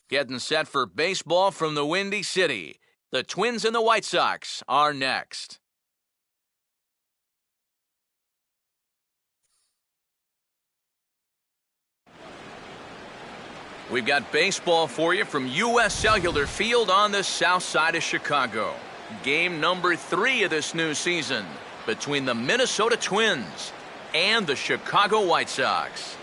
Getting set for baseball from the Windy City. The Twins and the White Sox are next. We've got baseball for you from U.S. Cellular Field on the south side of Chicago. Game number 3 of this new season between the Minnesota Twins and the Chicago White Sox.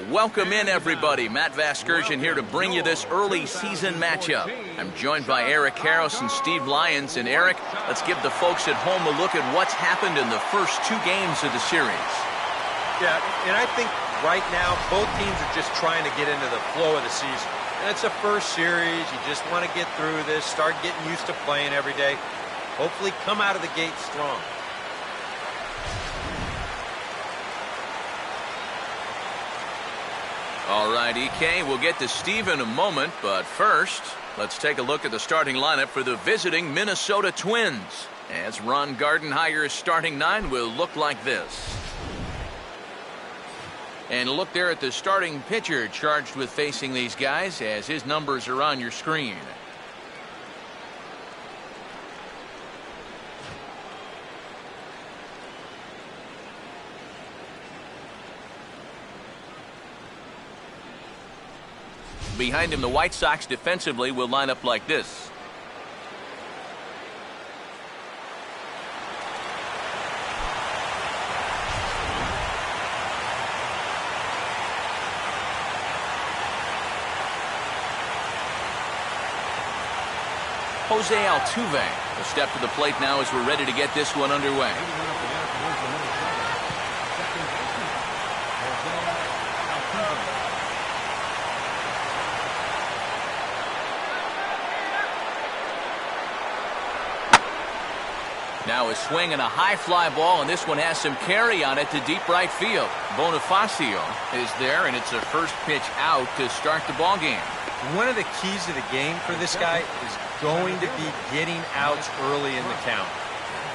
Welcome in, everybody. Matt Vasgersian here to bring you this early season matchup. I'm joined by Eric Harris and Steve Lyons. And Eric, let's give the folks at home a look at what's happened in the first 2 games of the series. Yeah, and I think right now both teams are just trying to get into the flow of the season. And it's a first series. You just want to get through this, start getting used to playing every day. Hopefully come out of the gate strong. All right, EK, we'll get to Steve in a moment, but first, let's take a look at the starting lineup for the visiting Minnesota Twins. As Ron Gardenhire's starting 9 will look like this. And look there at the starting pitcher charged with facing these guys as his numbers are on your screen. Behind him, the White Sox defensively will line up like this. Jose Altuve will step to the plate now as we're ready to get this one underway. Now a swing and a high fly ball, and this one has some carry on it to deep right field. Bonifacio is there, and it's a first pitch out to start the ball game. One of the keys to the game for this guy is going to be getting outs early in the count.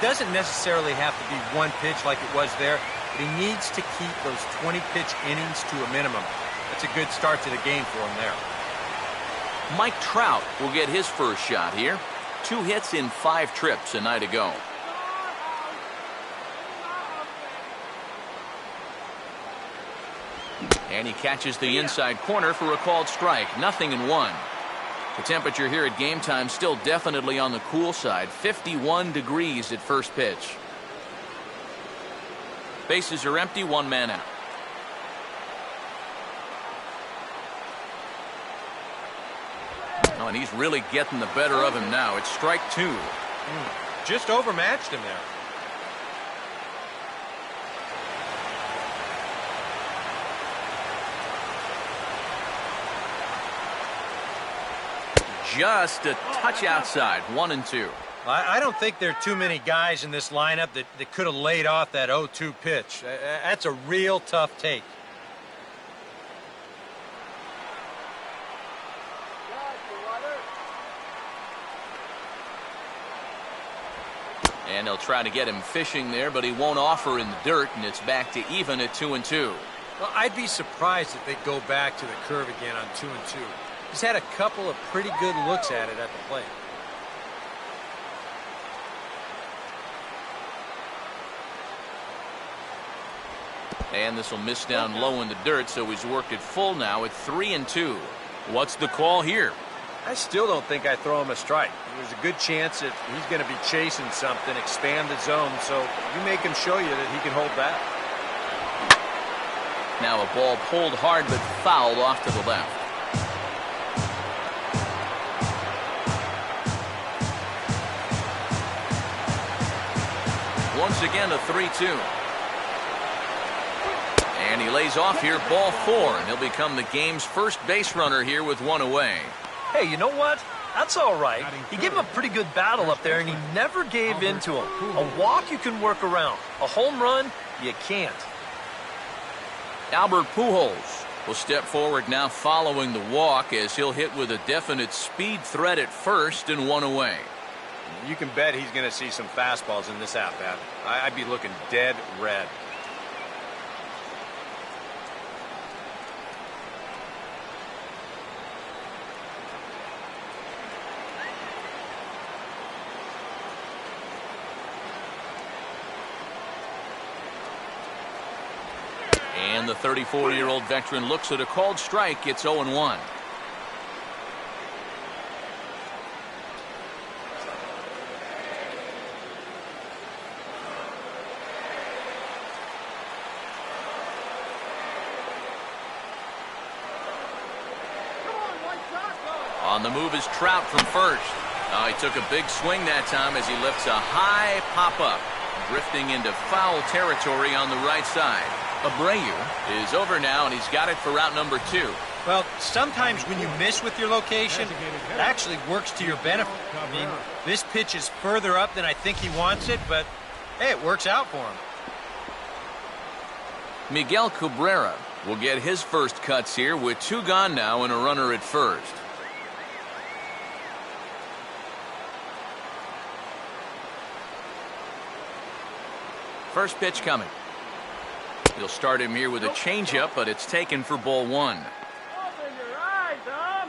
It doesn't necessarily have to be one pitch like it was there, but he needs to keep those 20-pitch innings to a minimum. That's a good start to the game for him there. Mike Trout will get his first shot here. 2 hits in 5 trips a night ago. And he catches the inside corner for a called strike. 0-1. The temperature here at game time still definitely on the cool side. 51 degrees at first pitch. Bases are empty, 1 man out. Oh, and he's really getting the better of him now. It's strike 2. Just overmatched him there. Just a touch outside, 1-2. I don't think there are too many guys in this lineup that could have laid off that 0-2 pitch. That's a real tough take. And they'll try to get him fishing there, but he won't offer in the dirt, and it's back to even at 2-2. Well, I'd be surprised if they go back to the curve again on 2-2. He's had a couple of pretty good looks at it at the plate. And this will miss down low in the dirt, so he's worked it full now at 3-2. What's the call here? I still don't think I throw him a strike. There's a good chance that he's going to be chasing something, expand the zone, so you make him show you that he can hold back. Now a ball pulled hard but fouled off to the left. Once again, a 3-2. And he lays off here, ball 4, and he'll become the game's first base runner here with 1 away. Hey, you know what? That's all right. He gave him a pretty good battle up there, and he never gave in to him. A walk you can work around. A home run, you can't. Albert Pujols will step forward now following the walk as he'll hit with a definite speed threat at first and 1 away. You can bet he's going to see some fastballs in this at-bat. I'd be looking dead red. And the 34-year-old veteran looks at a called strike. It's 0-1. On the move is Trout from first. He took a big swing that time as he lifts a high pop-up, drifting into foul territory on the right side. Abreu is over now, and he's got it for route number 2. Well, sometimes when you miss with your location, it actually works to your benefit. I mean, this pitch is further up than I think he wants it, but, hey, it works out for him. Miguel Cabrera will get his first cuts here with 2 gone now and a runner at first. First pitch coming. He'll start him here with a changeup, but it's taken for ball 1. Open your eyes, Dom.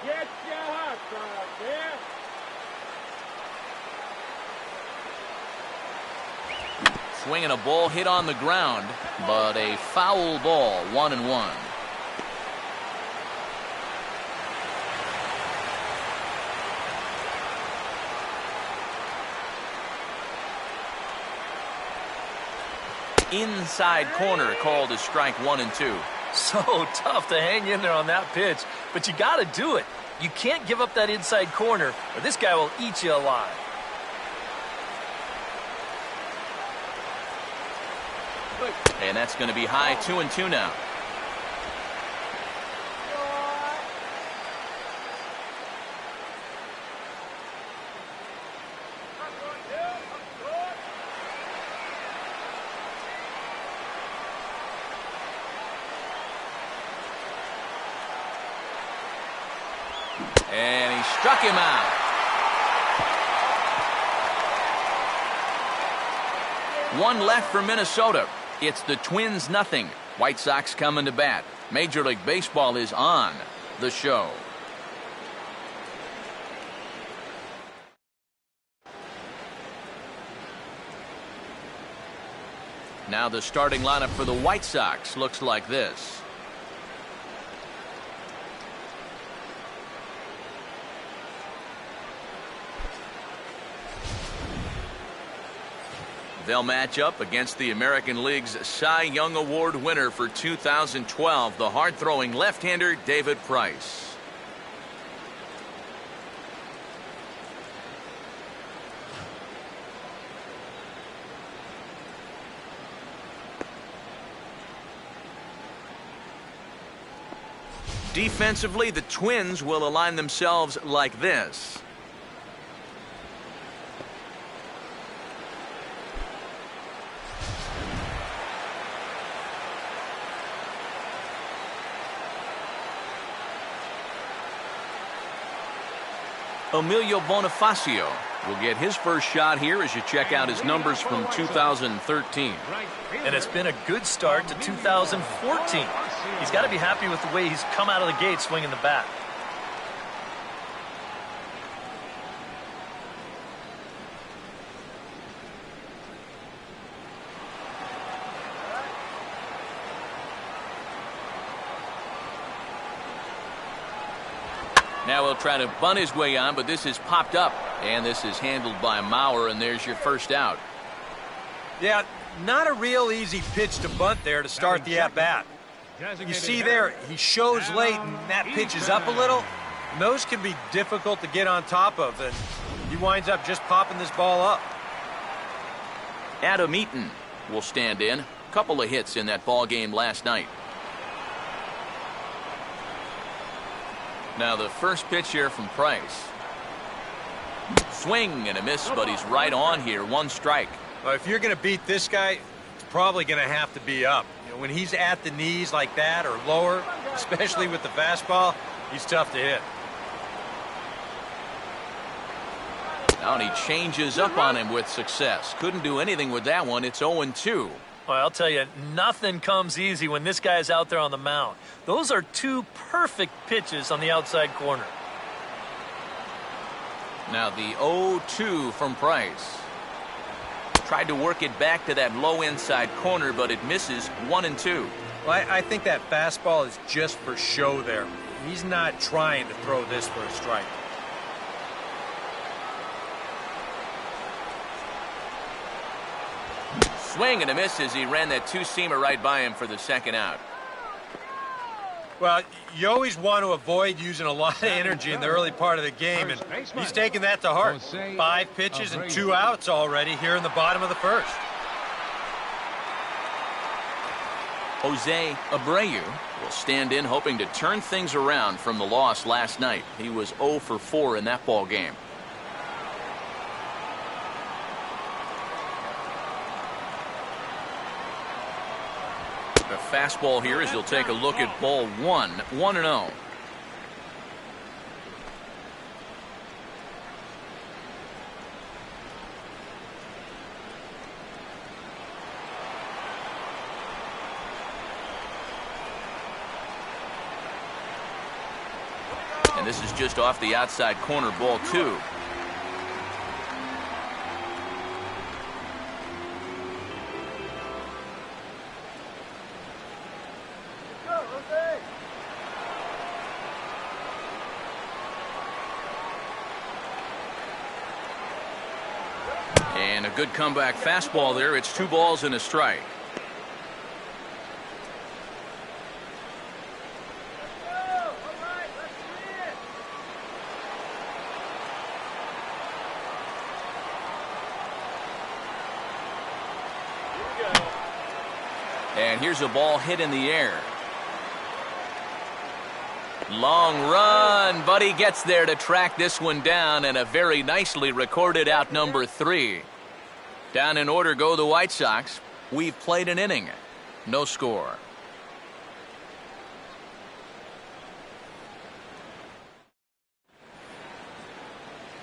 Get your hot dog there. Swinging a ball hit on the ground, but a foul ball, 1-1. Inside corner called as strike 1 and 2. So tough to hang in there on that pitch, but you got to do it. You can't give up that inside corner, or this guy will eat you alive. And that's going to be high, 2-2 now. And he struck him out. One left for Minnesota. It's the Twins 0. White Sox coming to bat. Major League Baseball is on the show. Now the starting lineup for the White Sox looks like this. They'll match up against the American League's Cy Young Award winner for 2012, the hard-throwing left-hander David Price. Defensively, the Twins will align themselves like this. Emilio Bonifacio will get his first shot here as you check out his numbers from 2013. And it's been a good start to 2014. He's got to be happy with the way he's come out of the gate swinging the bat. Now he'll try to bunt his way on, but this is popped up. And this is handled by Mauer, and there's your first out. Yeah, not a real easy pitch to bunt there to start the at-bat. You see there, he shows late, and that pitch is up a little. And those can be difficult to get on top of, and he winds up just popping this ball up. Adam Eaton will stand in. Couple of hits in that ball game last night. Now the first pitch here from Price. Swing and a miss, but he's right on here. 1 strike. Well, if you're going to beat this guy, it's probably going to have to be up. You know, when he's at the knees like that or lower, especially with the fastball, he's tough to hit. Now he changes up on him with success. Couldn't do anything with that one. It's 0-2. Well, I'll tell you, nothing comes easy when this guy's out there on the mound. Those are 2 perfect pitches on the outside corner. Now the 0-2 from Price. Tried to work it back to that low inside corner, but it misses. 1-2. Well, I think that fastball is just for show there. He's not trying to throw this for a strike. Swing and a miss as he ran that two-seamer right by him for the second out. Well, you always want to avoid using a lot of energy in the early part of the game, and he's taking that to heart. 5 pitches and 2 outs already here in the bottom of the first. Jose Abreu will stand in, hoping to turn things around from the loss last night. He was 0 for 4 in that ball game. The fastball here as he'll take a look at ball 1. 1-0. And this is just off the outside corner, ball 2. And a good comeback fastball there. It's 2 balls and a strike. And here's a ball hit in the air. Long run, but he gets there to track this one down, and a very nicely recorded out number 3. Down in order go the White Sox. We've played an inning. No score.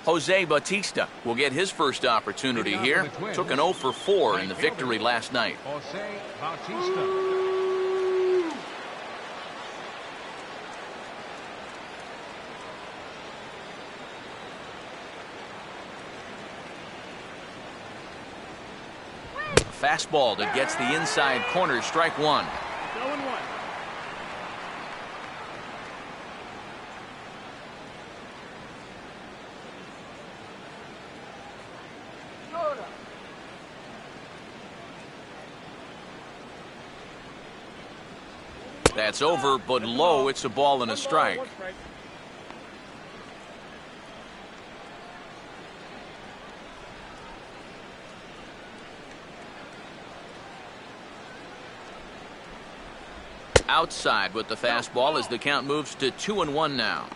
Jose Bautista will get his first opportunity here. Took an 0 for 4 in the victory last night. Jose Bautista. Fastball that gets the inside corner, strike 1. 0-1. That's over, but low. It's a ball and a strike. Outside with the fastball as the count moves to 2-1 now.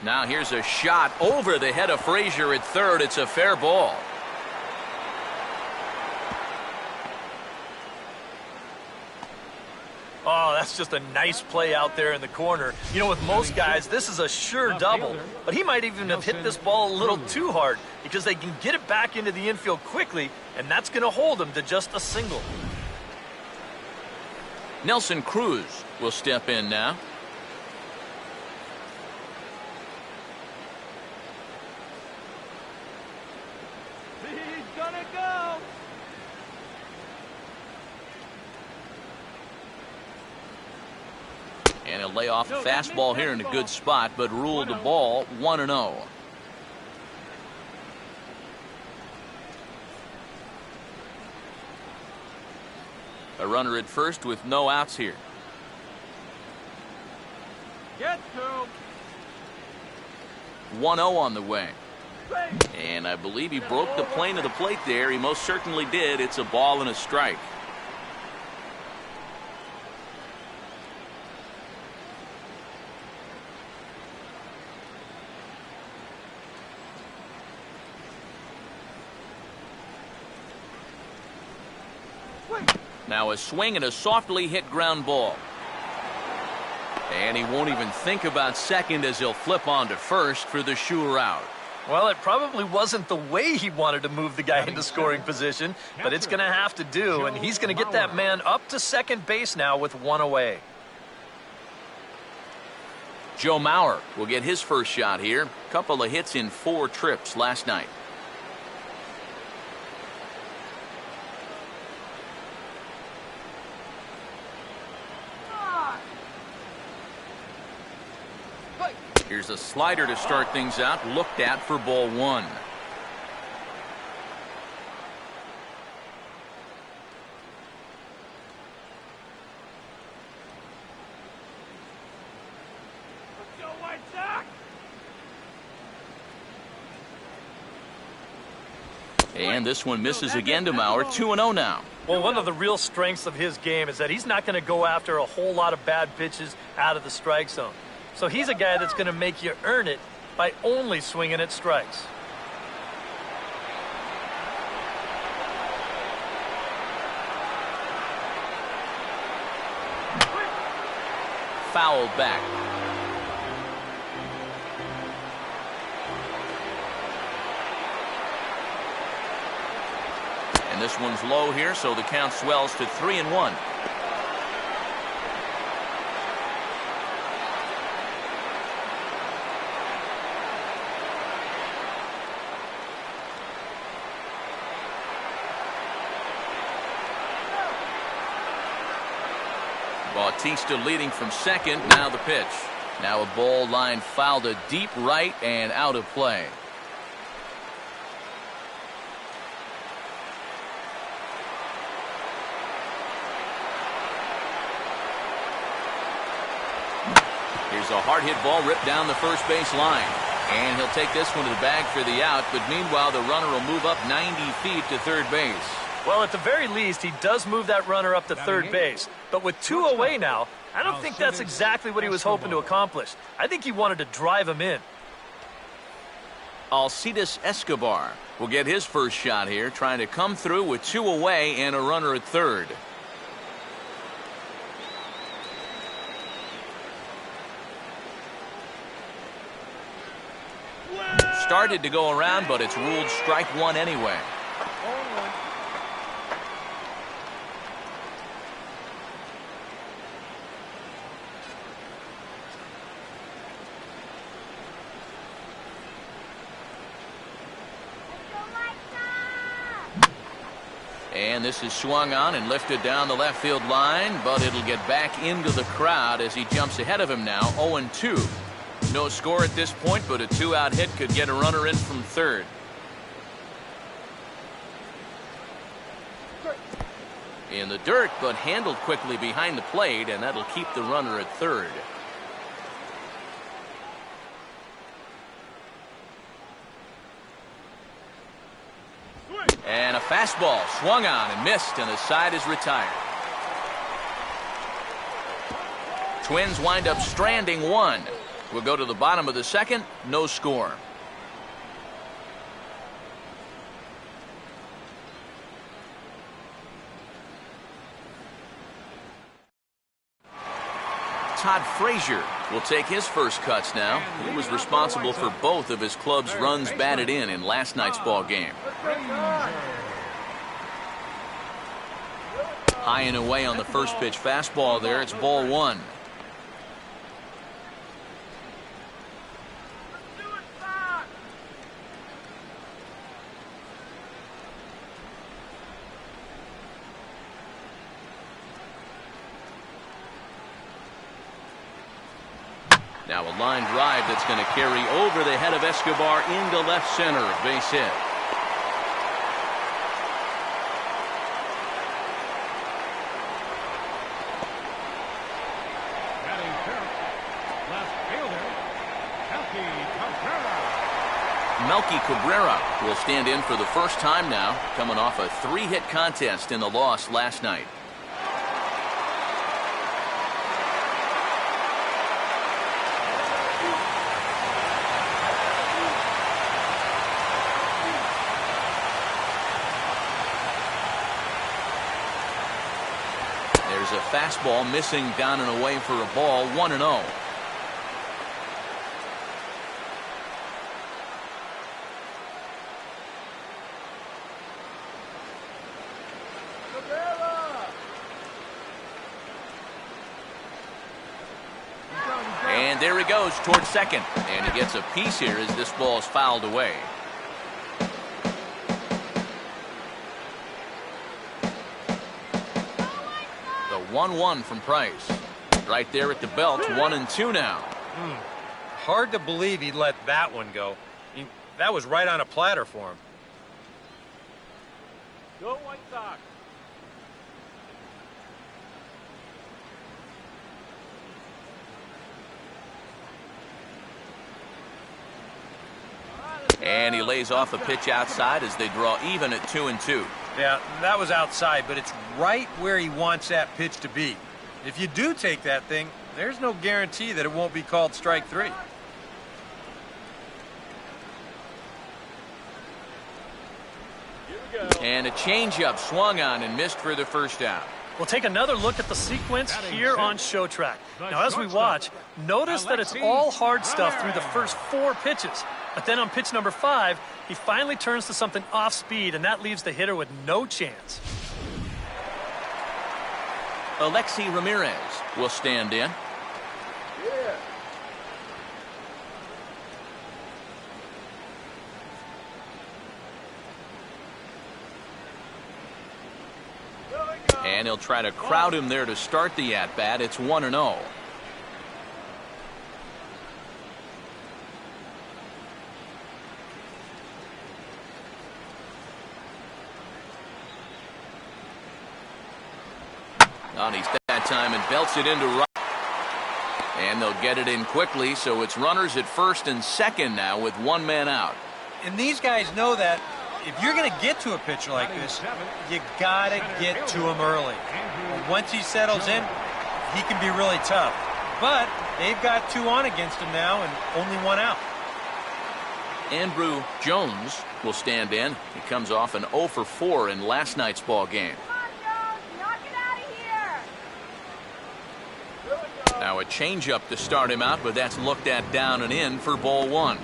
Now here's a shot over the head of Frazier at third. It's a fair ball. Oh, that's just a nice play out there in the corner. You know, with most guys, this is a sure double. But he might even have hit this ball a little too hard because they can get it back into the infield quickly, and that's going to hold him to just a single. Nelson Cruz will step in now. He's gonna go. And he'll lay off a fastball here in a good spot, but ruled the ball 1-0. A runner at first with no outs here. Get to. 1-0 on the way. And I believe he broke the plane of the plate there. He most certainly did. It's a ball and a strike. Now a swing and a softly hit ground ball. And he won't even think about second as he'll flip on to first for the sure out. Well, it probably wasn't the way he wanted to move the guy into scoring position, but it's going to have to do, and he's going to get that man up to second base now with one away. Joe Mauer will get his first shot here. Couple of hits in 4 trips last night. Here's a slider to start things out, looked at for ball 1. And this one misses again to Mauer. 2-0 now. Well, one of the real strengths of his game is that he's not going to go after a whole lot of bad pitches out of the strike zone. So he's a guy that's going to make you earn it by only swinging at strikes. Fouled back. And this one's low here, so the count swells to 3-1. Bautista leading from second. Now the pitch. Now a ball line fouled to deep right and out of play. Here's a hard hit ball ripped down the first base line. And he'll take this one to the bag for the out, but meanwhile the runner will move up 90 feet to third base. Well, at the very least, he does move that runner up to third base. But with 2 away now, I don't think that's exactly what he was hoping to accomplish. I think he wanted to drive him in. Alcides Escobar will get his first shot here, trying to come through with 2 away and a runner at third. Started to go around, but it's ruled strike 1 anyway. And this is swung on and lifted down the left field line, but it'll get back into the crowd as he jumps ahead of him now, 0-2. No score at this point, but a 2-out hit could get a runner in from third. In the dirt, but handled quickly behind the plate, and that'll keep the runner at third. And a fastball swung on and missed, and the side is retired. Twins wind up stranding 1. We'll go to the bottom of the second. No score. Todd Frazier will take his first cuts now. He was responsible for both of his club's runs batted in last night's ball game. High and away on the first pitch fastball there. It's ball 1. Now a line drive that's going to carry over the head of Escobar into left center. Base hit. Batting first, left fielder, Melky Cabrera will stand in for the first time now, coming off a 3-hit contest in the loss last night. There's a fastball missing down and away for a ball, 1-0. And there he goes towards second. And he gets a piece here as this ball is fouled away. The 1-1 from Price. Right there at the belt, 1-2 now. Hard to believe he let that one go. That was right on a platter for him. Go White Sox. And he lays off a pitch outside as they draw even at 2-2. Yeah, that was outside, but it's right where he wants that pitch to be. If you do take that thing, there's no guarantee that it won't be called strike 3. And a changeup swung on and missed for the first out. We'll take another look at the sequence here on Show Track. Now, as we watch, notice that it's all hard stuff through the first 4 pitches. But then on pitch number 5, he finally turns to something off speed, and that leaves the hitter with no chance. Alexi Ramirez will stand in. And he'll try to crowd him there to start the at-bat. It's 1-0. Oh, he's that time and belts it into right. And they'll get it in quickly, so it's runners at first and second now with 1 man out. And these guys know that if you're going to get to a pitcher like this, you got to get to him early. And once he settles in, he can be really tough. But they've got 2 on against him now and only 1 out. Andrew Jones will stand in. He comes off an 0 for 4 in last night's ball game. Now a changeup to start him out, but that's looked at down and in for ball 1.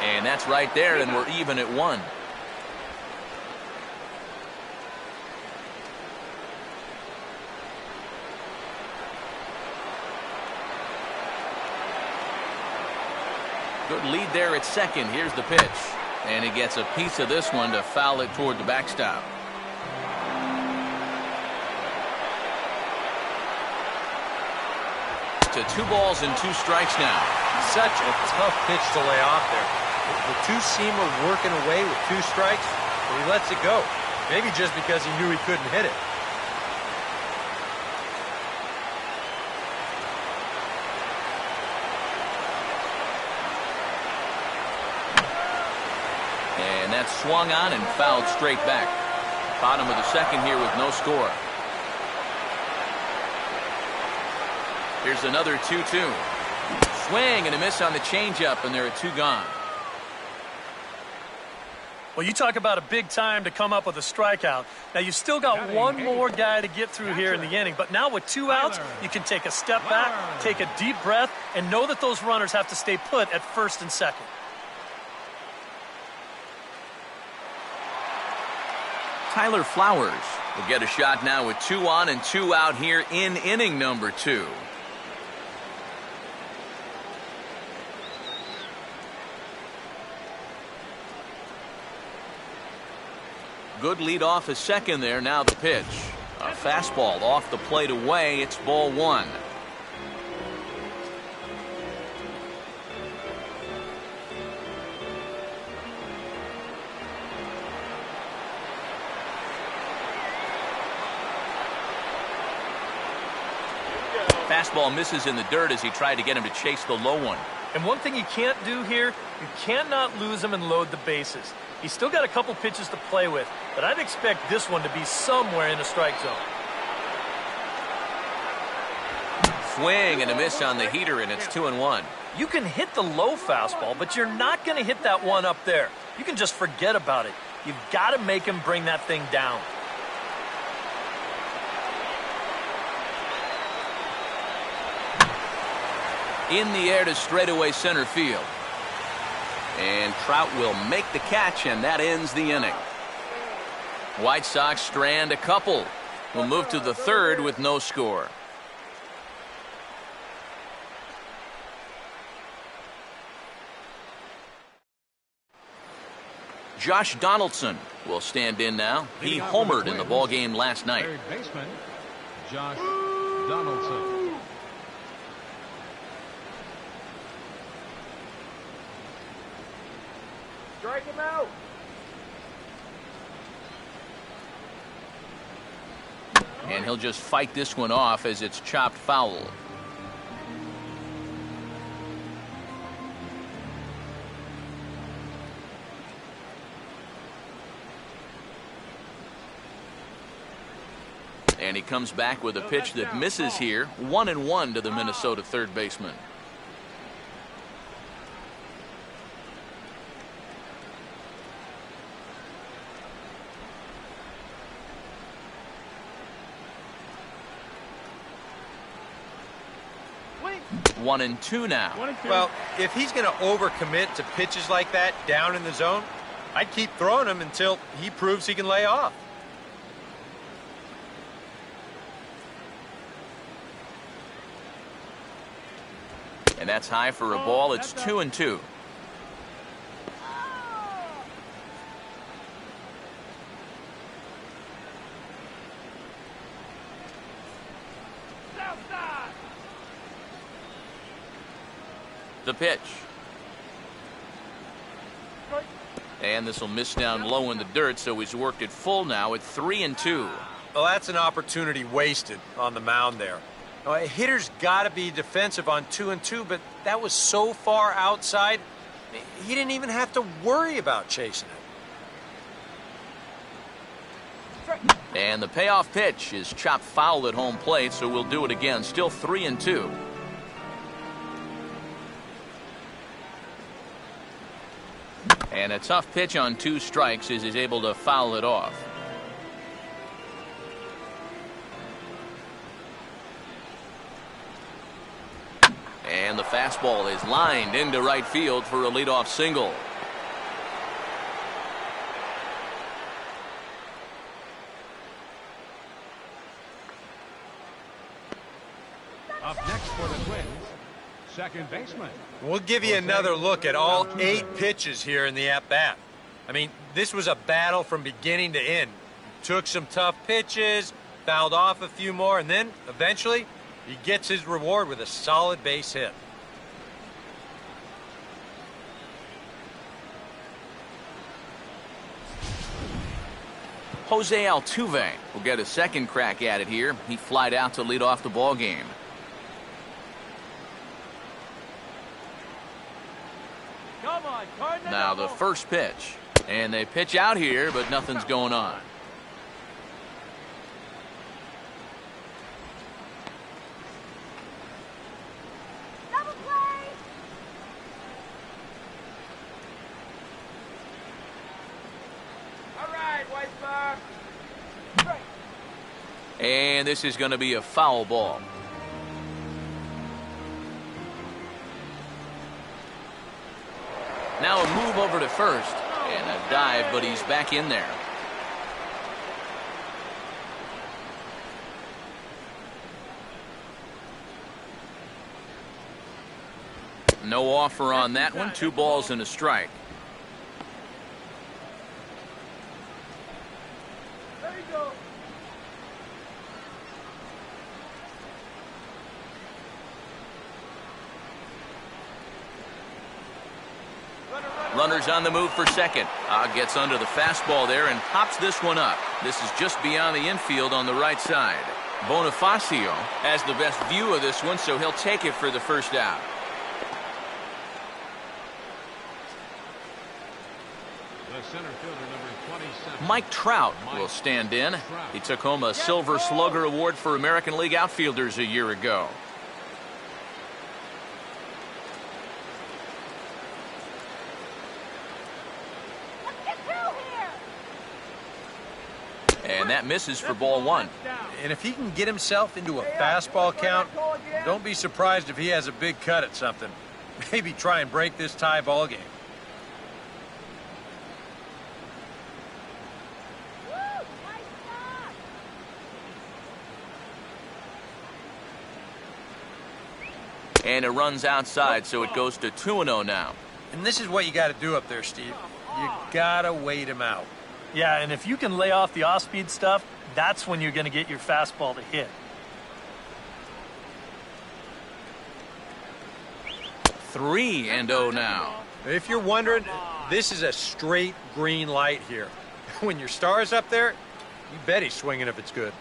And that's right there, and we're even at 1. Good lead there at second. Here's the pitch. And he gets a piece of this one to foul it toward the backstop. To 2 balls and 2 strikes now. Such a tough pitch to lay off there. The 2-seamer working away with 2 strikes, but he lets it go. Maybe just because he knew he couldn't hit it. And that's swung on and fouled straight back. Bottom of the second here with no score. Here's another 2-2. Swing and a miss on the changeup, and there are 2 gone. Well, you talk about a big time to come up with a strikeout. Now, you still got 1 more guy to get through here in the inning, but now with 2 outs, you can take a step back, take a deep breath, and know that those runners have to stay put at first and second. Tyler Flowers will get a shot now with 2 on and 2 out here in inning number 2. Good lead off his second there. Now the pitch. A fastball off the plate away. It's ball 1. Fastball misses in the dirt as he tried to get him to chase the low one. And one thing you can't do here, you cannot lose him and load the bases. He's still got a couple pitches to play with, but I'd expect this one to be somewhere in the strike zone. Swing and a miss on the heater, and it's 2-1. You can hit the low fastball, but you're not going to hit that one up there. You can just forget about it. You've got to make him bring that thing down. In the air to straightaway center field. And Trout will make the catch, and that ends the inning. White Sox strand a couple. We'll move to the third with no score. Josh Donaldson will stand in now. He homered in the ballgame last night. Third baseman, Josh Donaldson. Strike him out. And he'll just fight this one off as it's chopped foul. And he comes back with a pitch that misses here. 1-1 to the Minnesota third baseman. Wait. 1-2 now. 1-2. Well, if he's going to overcommit to pitches like that down in the zone, I'd keep throwing him until he proves he can lay off. And that's high for a ball. It's 2-2. The pitch. And this will miss down low in the dirt, so he's worked it full now at 3-2. Well, that's an opportunity wasted on the mound there. Now, a hitter's got to be defensive on 2-2, but that was so far outside, he didn't even have to worry about chasing it. And the payoff pitch is chopped foul at home plate, so we'll do it again. Still 3-2. And a tough pitch on 2 strikes as he's able to foul it off. And the fastball is lined into right field for a leadoff single. Up next for the Twins, second baseman. We'll give you another look at all 8 pitches here in the at-bat. I mean, this was a battle from beginning to end. Took some tough pitches, fouled off a few more, and then eventually he gets his reward with a solid base hit. Jose Altuve will get a second crack at it here. He flied out to lead off the ball game. Come on, Cardinal. Now the first pitch. And they pitch out here, but nothing's going on. Double play. All right, White Sox. And this is going to be a foul ball. Now a move over to first. And a dive, but he's back in there. No offer on that one. 2 balls and a strike. There you go. Runners on the move for second. Gets under the fastball there and pops this one up. This is just beyond the infield on the right side. Bonifacio has the best view of this one, so he'll take it for the first out. The center fielder, number 27. Mike Trout will stand in. He took home a Silver Slugger Award for American League outfielders a year ago. And that misses for ball one. And if he can get himself into a fastball count, don't be surprised if he has a big cut at something. Maybe try and break this tie ball game. And it runs outside, so it goes to 2-0 now. And this is what you got to do up there, Steve. You got to wait him out. Yeah, and if you can lay off the off-speed stuff, that's when you're going to get your fastball to hit. 3-0 now. If you're wondering, this is a straight green light here. When your star's up there, you bet he's swinging if it's good.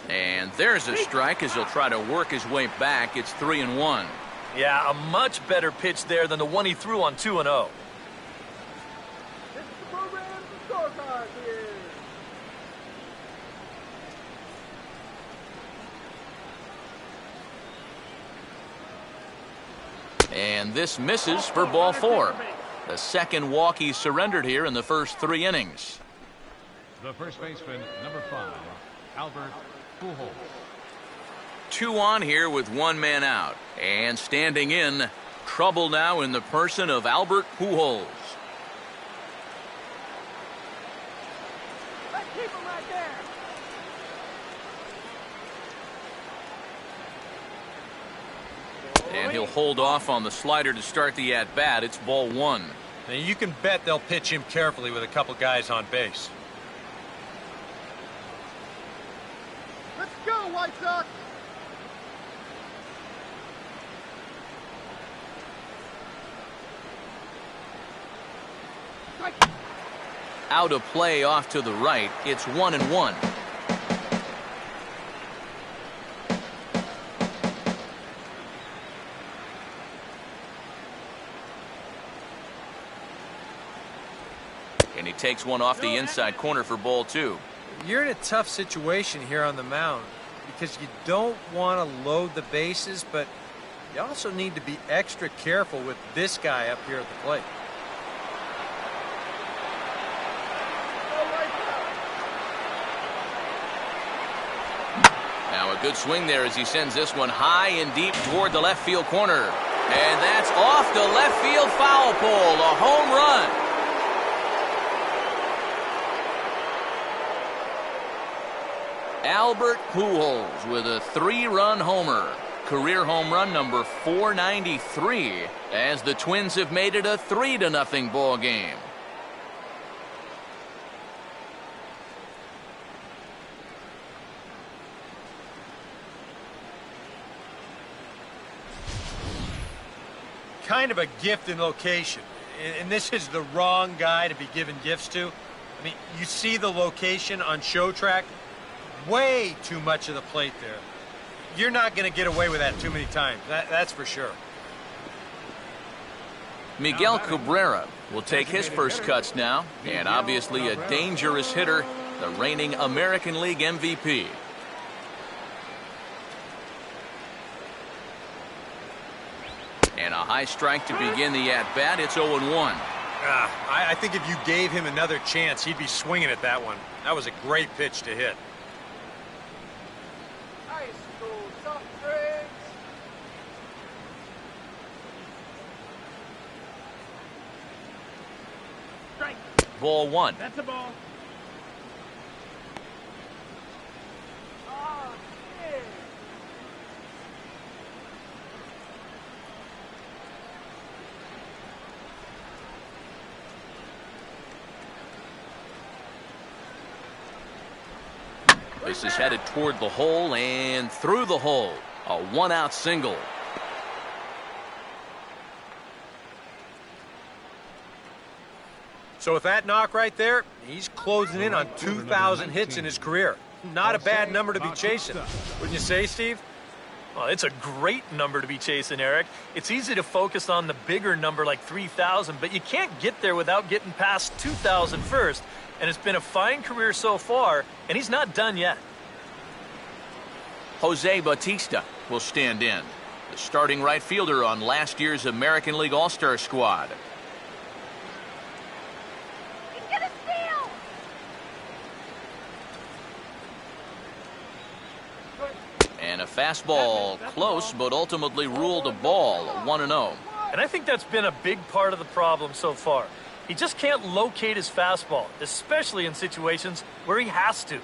And there's a strike as he'll try to work his way back. It's 3-1. Yeah, a much better pitch there than the one he threw on 2-0. This is the program scorecard here. And this misses for ball four. The second walk he surrendered here in the first 3 innings. The first baseman, number 5, Albert Pujols. 2 on here with 1 man out. And standing in, trouble now in the person of Albert Pujols. Let's keep him right there. And he'll hold off on the slider to start the at-bat. It's ball 1. Now you can bet they'll pitch him carefully with a couple guys on base. Let's go, White Sox. Out of play off to the right. It's 1-1. And he takes one off the inside corner for ball 2. You're in a tough situation here on the mound because you don't want to load the bases, but you also need to be extra careful with this guy up here at the plate. Now a good swing there as he sends this one high and deep toward the left field corner. And that's off the left field foul pole. A home run. Albert Pujols with a 3-run homer. Career home run number 493 as the Twins have made it a 3-0 ball game. Kind of a gift in location, and this is the wrong guy to be giving gifts to. I mean, you see the location on Show Track, way too much of the plate there. You're not going to get away with that too many times, that's for sure. Miguel Cabrera will take his first cuts now, and obviously a dangerous hitter, the reigning American League MVP. And a high strike to begin the at-bat. It's 0-1. I think if you gave him another chance, he'd be swinging at that one. That was a great pitch to hit. High school soft drinks. Strike. Ball 1. That's a ball. Oh, shit. This is headed toward the hole and through the hole. A 1-out single. So with that knock right there, he's closing in on 2,000 hits in his career. Not a bad number to be chasing. Wouldn't you say, Steve? Well, it's a great number to be chasing, Eric. It's easy to focus on the bigger number like 3,000, but you can't get there without getting past 2,000 first. And it's been a fine career so far, and he's not done yet. Jose Bautista will stand in, the starting right fielder on last year's American League All-Star squad. He's gonna steal! And a fastball close, but ultimately ruled a ball, 1-0. And I think that's been a big part of the problem so far. He just can't locate his fastball, especially in situations where he has to.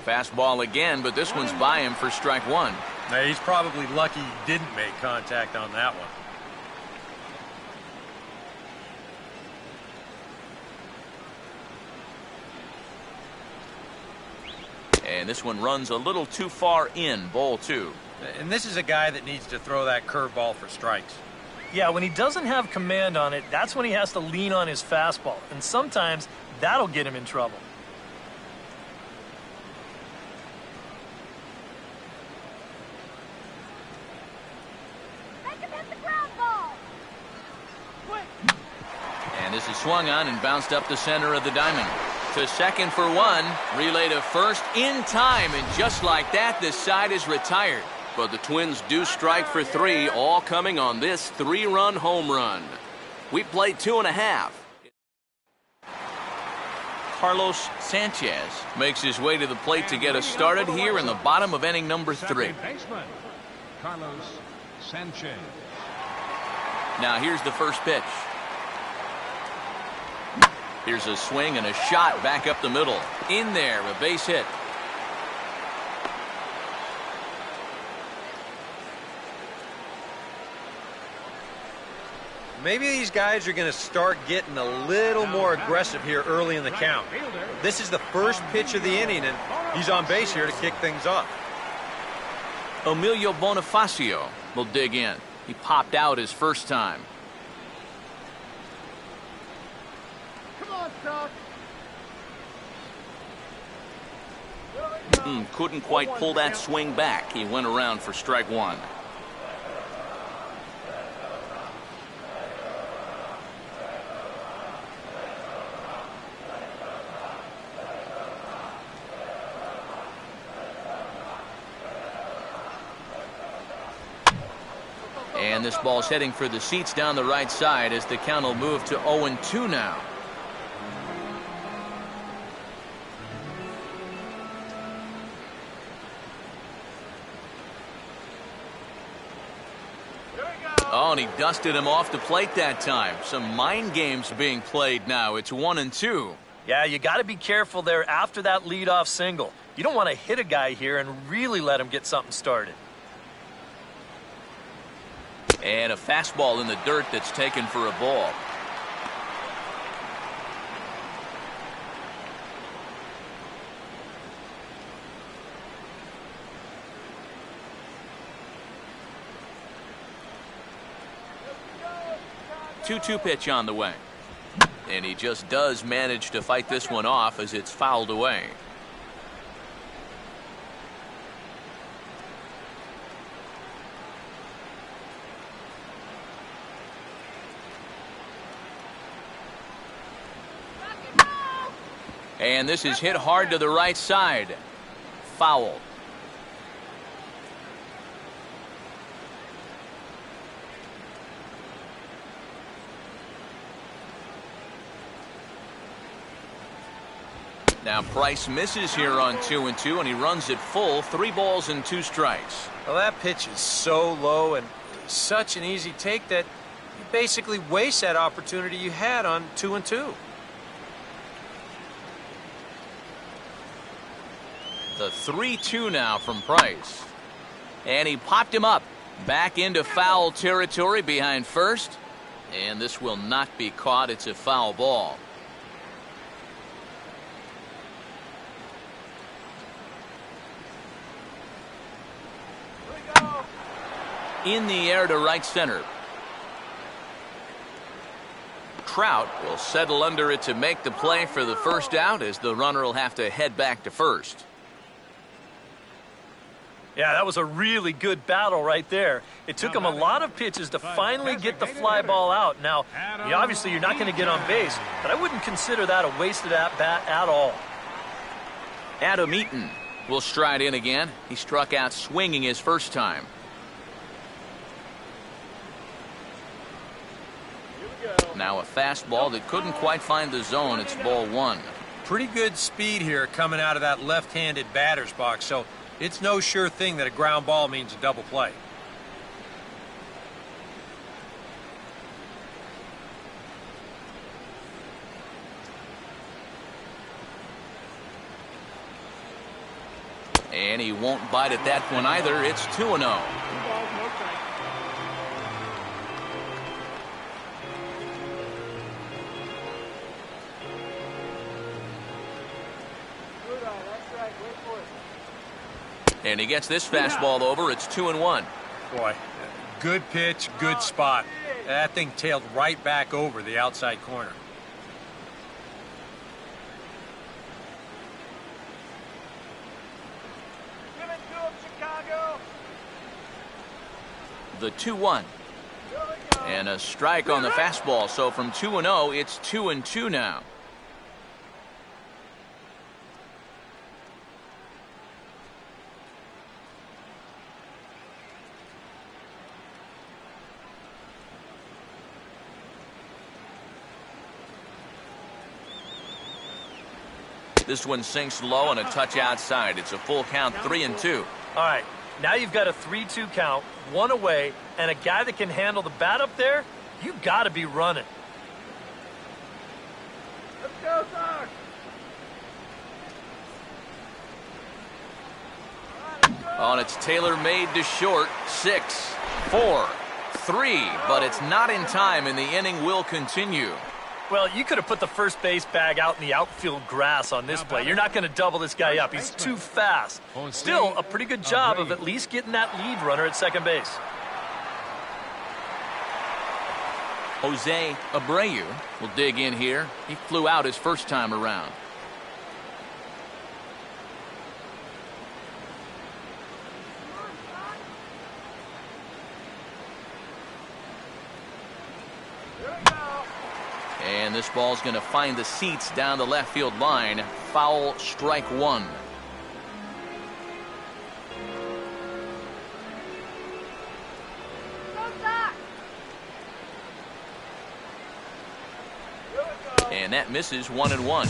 Fastball again, but this one's by him for strike one. Now, he's probably lucky he didn't make contact on that one. And this one runs a little too far in, ball two. And this is a guy that needs to throw that curveball for strikes. Yeah, when he doesn't have command on it, that's when he has to lean on his fastball. And sometimes that'll get him in trouble. Make him hit the ground ball! And this is swung on and bounced up the center of the diamond. To second for one, relay to first in time, and just like that, this side is retired. But the Twins do strike for three, all coming on this three-run home run. We played 2.5. Carlos Sanchez makes his way to the plate to get us started here in the bottom of inning number 3. Second baseman, Carlos Sanchez. Now here's the first pitch. Here's a swing and a shot back up the middle. In there, a base hit. Maybe these guys are going to start getting a little more aggressive here early in the count. This is the first pitch of the inning, and he's on base here to kick things off. Emilio Bonifacio will dig in. He popped out his first time. Come on, Doc. Couldn't quite pull that swing back. He went around for strike one. And this ball's heading for the seats down the right side as the count will move to 0-2 now. Oh, and he dusted him off the plate that time. Some mind games being played now. It's 1-2. Yeah, you got to be careful there after that leadoff single. You don't want to hit a guy here and really let him get something started. And a fastball in the dirt that's taken for a ball. Two-two pitch on the way. And he just does manage to fight this one off as it's fouled away. And this is hit hard to the right side. Foul. Now Price misses here on 2-2, and he runs it full, 3 balls and 2 strikes. Well, that pitch is so low and such an easy take that you basically waste that opportunity you had on 2-2. The 3-2 now from Price. And he popped him up. Back into foul territory behind first. And this will not be caught. It's a foul ball. In the air to right center. Trout will settle under it to make the play for the first out, as the runner will have to head back to first. Yeah, that was a really good battle right there. It took him a lot of pitches to finally get the fly ball out. Now, obviously you're not going to get on base, but I wouldn't consider that a wasted at-bat at all. Adam Eaton will stride in again. He struck out swinging his first time. Now a fastball that couldn't quite find the zone. It's ball one. Pretty good speed here coming out of that left-handed batter's box, so it's no sure thing that a ground ball means a double play. And he won't bite at that one either. It's 2-0. And he gets this fastball over. It's 2-1. Boy, good pitch, good spot. That thing tailed right back over the outside corner. Give it to him, Chicago. The 2-1. And a strike on the fastball. So from 2-0, it's 2-2 now. This one sinks low and a touch outside. It's a full count, 3-2. All right, now you've got a 3-2 count, one away, and a guy that can handle the bat up there, you got to be running. Let's go, Sox. On it's tailor-made to short. 6, 4, 3, but it's not in time, and the inning will continue. Well, you could have put the first base bag out in the outfield grass on this play. You're not going to double this guy up. He's too fast. Still, a pretty good job of at least getting that lead runner at second base. Jose Abreu will dig in here. He flew out his first time around. And this ball's going to find the seats down the left field line. Foul, strike one. And that misses 1-1.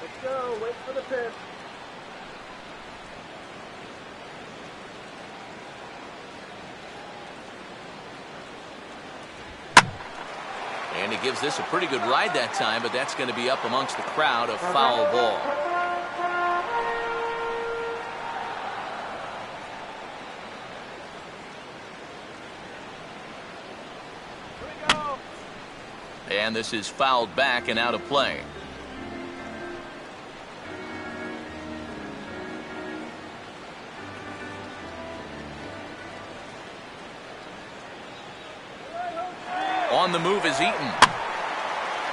Let's go. Wait for the pitch. And he gives this a pretty good ride that time, but that's going to be up amongst the crowd. A foul ball. And this is fouled back and out of play. On the move is Eaton.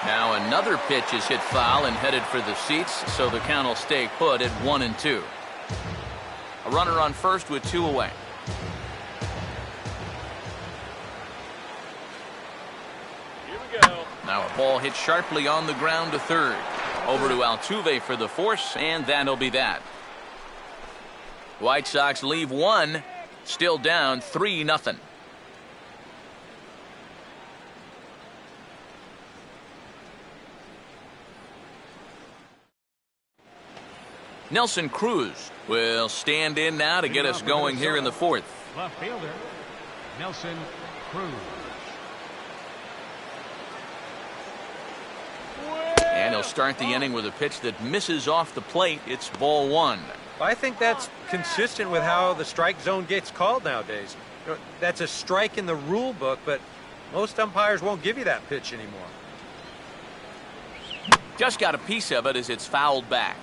Now another pitch is hit foul and headed for the seats, so the count will stay put at 1-2. A runner on first with 2 away. Now a ball hit sharply on the ground to third. Over to Altuve for the force, and that'll be that. White Sox leave one, still down 3-0. Nelson Cruz will stand in now to get us going here in the fourth. Left fielder, Nelson Cruz. And he'll start the inning with a pitch that misses off the plate. It's ball one. I think that's consistent with how the strike zone gets called nowadays. You know, that's a strike in the rule book, but most umpires won't give you that pitch anymore. Just got a piece of it as it's fouled back.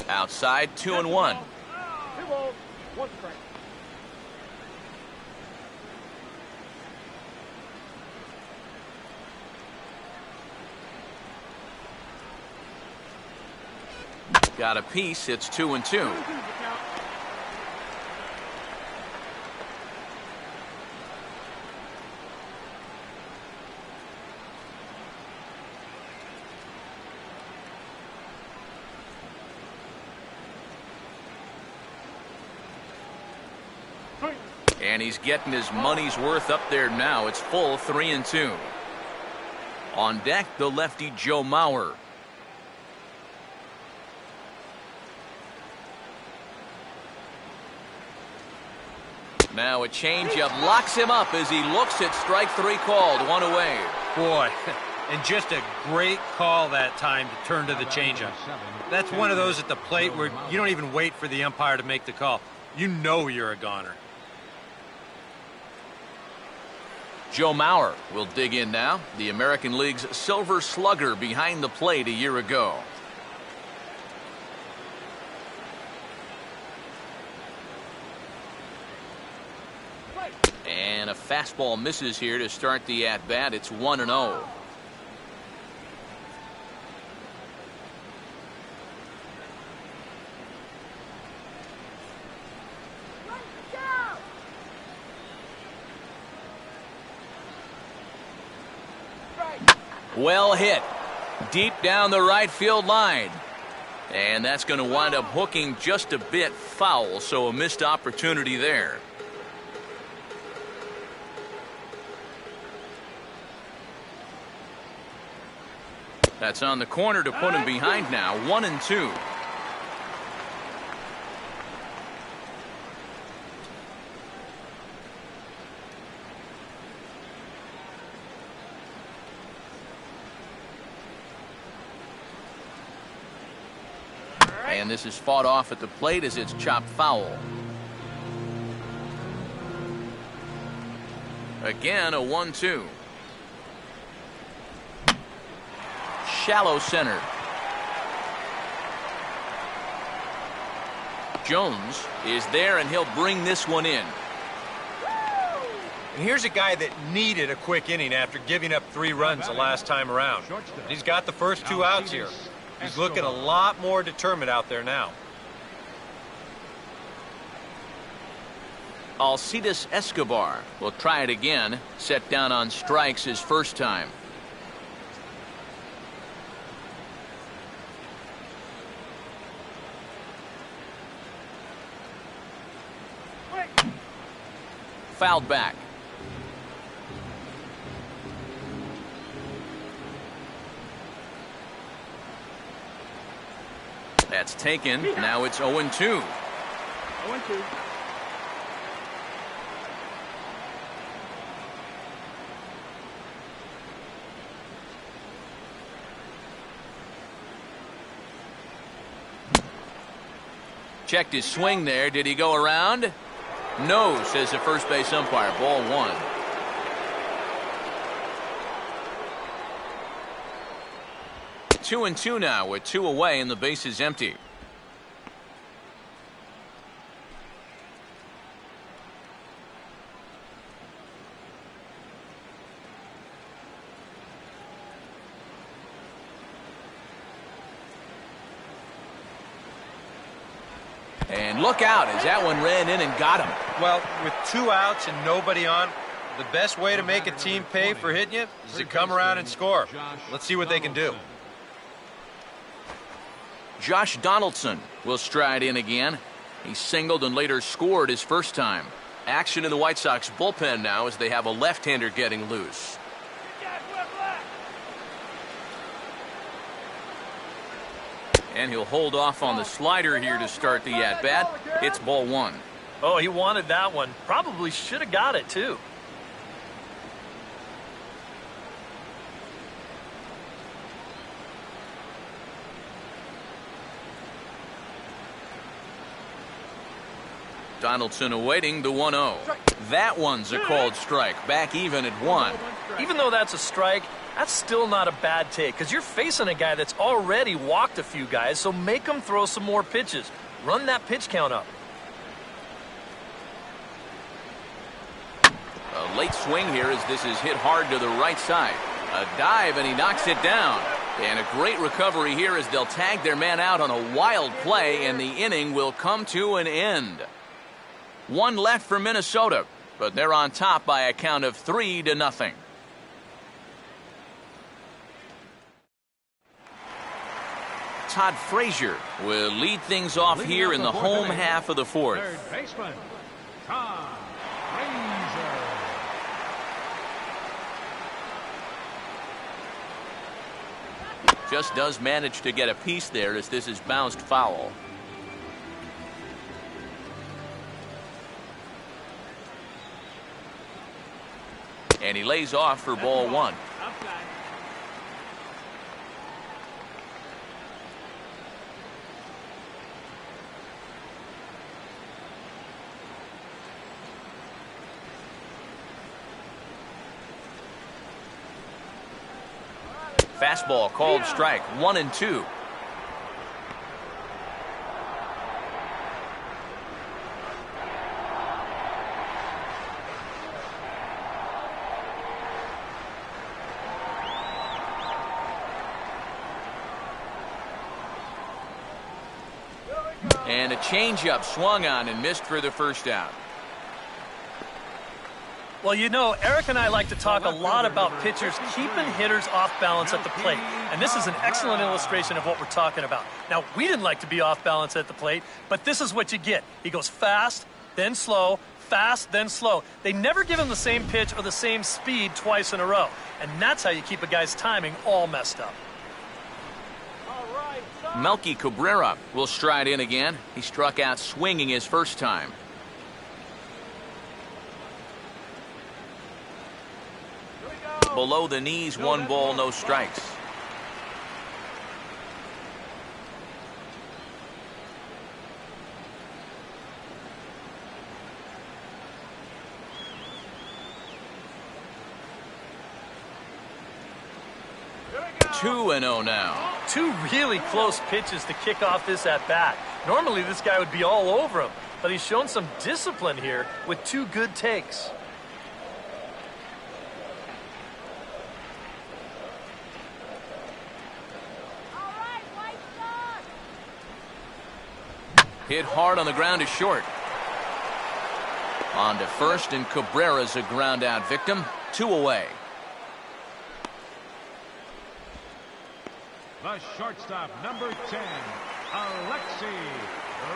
Outside, 2-1. 2-0, 1 strike. Got a piece. It's 2-2. And he's getting his money's worth up there now. It's full 3-2. On deck, the lefty Joe Mauer. Now a changeup locks him up as he looks at strike 3 called. 1 away. Boy, and just a great call that time to turn to the changeup. That's one of those at the plate where you don't even wait for the umpire to make the call. You know you're a goner. Joe Mauer will dig in now. The American League's Silver Slugger behind the plate a year ago. And a fastball misses here to start the at-bat. It's 1-0. Well hit. Deep down the right field line. And that's going to wind up hooking just a bit foul, so a missed opportunity there. That's on the corner to put him behind now. 1-2. And this is fought off at the plate as it's chopped foul. Again, a 1-2. Shallow center. Jones is there, and he'll bring this one in. And here's a guy that needed a quick inning after giving up 3 runs the last time around. He's got the first 2 outs here. He's looking a lot more determined out there now. Alcides Escobar will try it again. Set down on strikes his first time. Fouled back. That's taken. Now it's 0-2. 0-2. Checked his swing there. Did he go around? No, says the first base umpire. Ball 1. Two and 2 now with 2 away and the base is empty. And look out as that one ran in and got him. Well, with 2 outs and nobody on, the best way to make a team pay for hitting you is to come around and score. Let's see what they can do. Josh Donaldson will stride in again. He singled and later scored his first time. Action in the White Sox bullpen now as they have a left-hander getting loose. And he'll hold off on the slider here to start the at-bat. It's ball 1. Oh, he wanted that one. Probably should have got it, too. Donaldson awaiting the 1-0. That one's a called strike. Back even at 1. Even though that's a strike, that's still not a bad take because you're facing a guy that's already walked a few guys, so make him throw some more pitches. Run that pitch count up. A late swing here as this is hit hard to the right side. A dive and he knocks it down. And a great recovery here as they'll tag their man out on a wild play, and the inning will come to an end. One left for Minnesota, but they're on top by a count of 3-0. Todd Frazier will lead things off here in the home half of the fourth. Third baseman, Todd Frazier. Just does manage to get a piece there as this is bounced foul. And he lays off for ball one. Fastball called strike, 1-2. And a changeup swung on and missed for the first out. Well, you know, Eric and I like to talk a lot about pitchers keeping hitters off balance at the plate. And this is an excellent illustration of what we're talking about. Now, we didn't like to be off balance at the plate, but this is what you get. He goes fast, then slow, fast, then slow. They never give him the same pitch or the same speed twice in a row. And that's how you keep a guy's timing all messed up. Melky Cabrera will stride in again. He struck out swinging his first time. Below the knees, 1 ball, no strikes. Two and 0 now. Two really close pitches to kick off this at-bat. Normally this guy would be all over him, but he's shown some discipline here with 2 good takes. Hit hard on the ground is short. On to first, and Cabrera's a ground out victim. 2 away. The shortstop, number 10,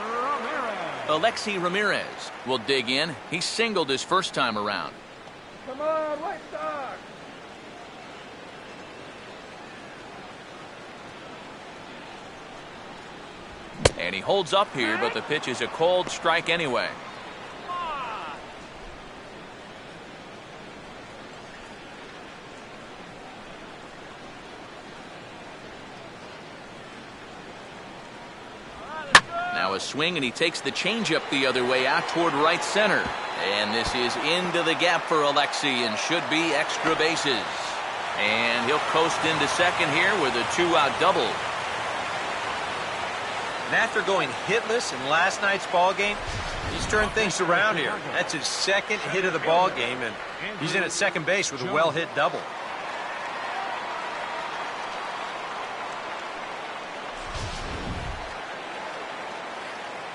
Ramirez. Alexi Ramirez will dig in. He singled his first time around. Come on, White Sox! And he holds up here, but the pitch is a cold strike anyway. Now a swing, and he takes the changeup the other way out toward right center. And this is into the gap for Alexi and should be extra bases. And he'll coast into second here with a 2-out double. And after going hitless in last night's ball game, he's turned things around here. That's his second hit of the ball game, and he's in at second base with a well-hit double.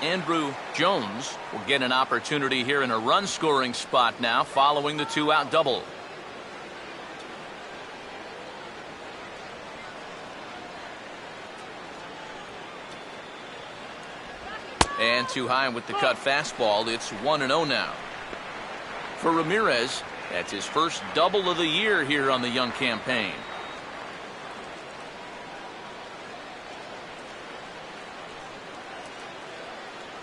Andrew Jones will get an opportunity here in a run-scoring spot now following the 2-out double. And too high with the cut fastball. It's 1-0 now. For Ramirez, that's his first double of the year here on the young campaign.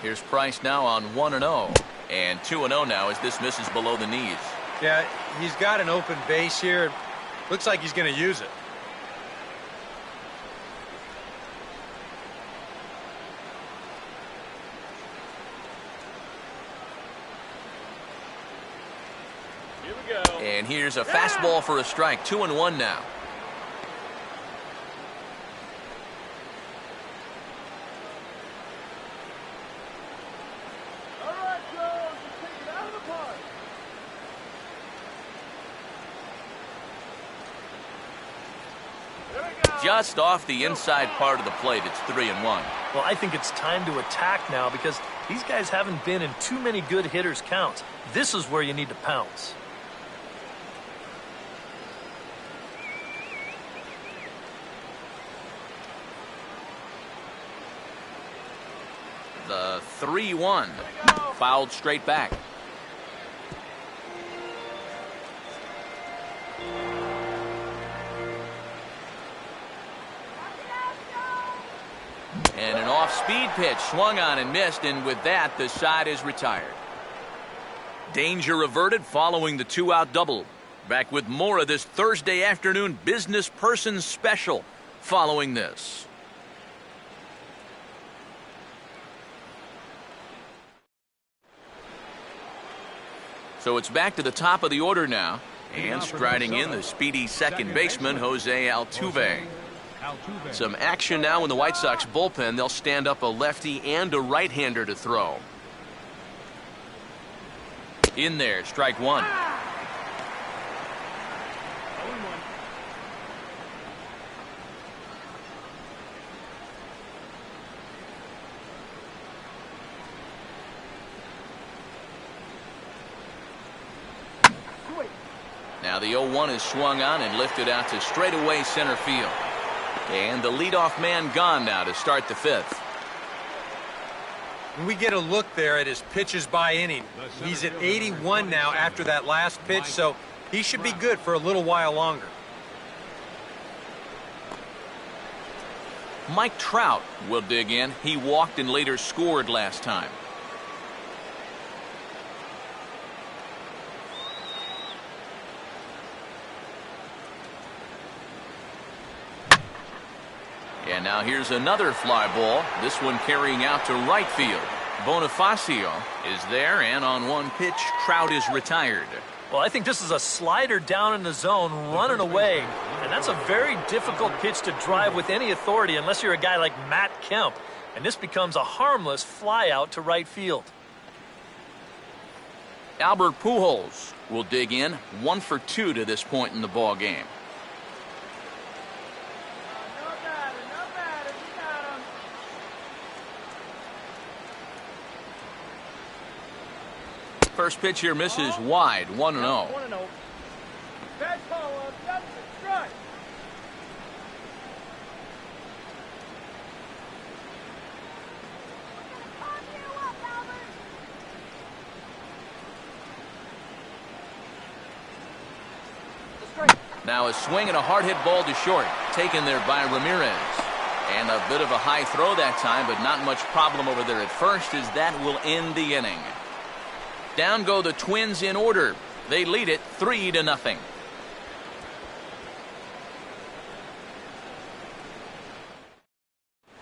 Here's Price now on 1-0. And 2-0 now as this misses below the knees. Yeah, he's got an open base here. Looks like he's going to use it. And here's a fastball for a strike. 2-1 now. All right, Jones, just take it out of the park. just off the inside part of the plate. It's 3-1. Well, I think it's time to attack now because these guys haven't been in too many good hitters' counts. This is where you need to pounce. The 3-1. Fouled straight back. And an off-speed pitch swung on and missed, and with that, the side is retired. Danger averted following the 2-out double. Back with more of this Thursday afternoon business person special following this. So it's back to the top of the order now, and striding in the speedy second baseman, Jose Altuve. Some action now in the White Sox bullpen. They'll stand up a lefty and a right-hander to throw. In there, strike one. Now the 0-1 is swung on and lifted out to straightaway center field. And the leadoff man gone now to start the fifth. When we get a look there at his pitches by inning, he's at 81 now after that last pitch, so he should be good for a little while longer. Mike Trout will dig in. He walked and later scored last time. And now here's another fly ball. This one carrying out to right field. Bonifacio is there, and on one pitch, Trout is retired. Well, I think this is a slider down in the zone, running away. And that's a very difficult pitch to drive with any authority unless you're a guy like Matt Kemp. And this becomes a harmless fly out to right field. Albert Pujols will dig in, 1 for 2 to this point in the ball game. First pitch here misses wide, 1-0. 1-0. Bad call on that's a strike. Now a swing and a hard hit ball to short, taken there by Ramirez. And a bit of a high throw that time, but not much problem over there at first, as that will end the inning. Down go the Twins in order. They lead it 3-0.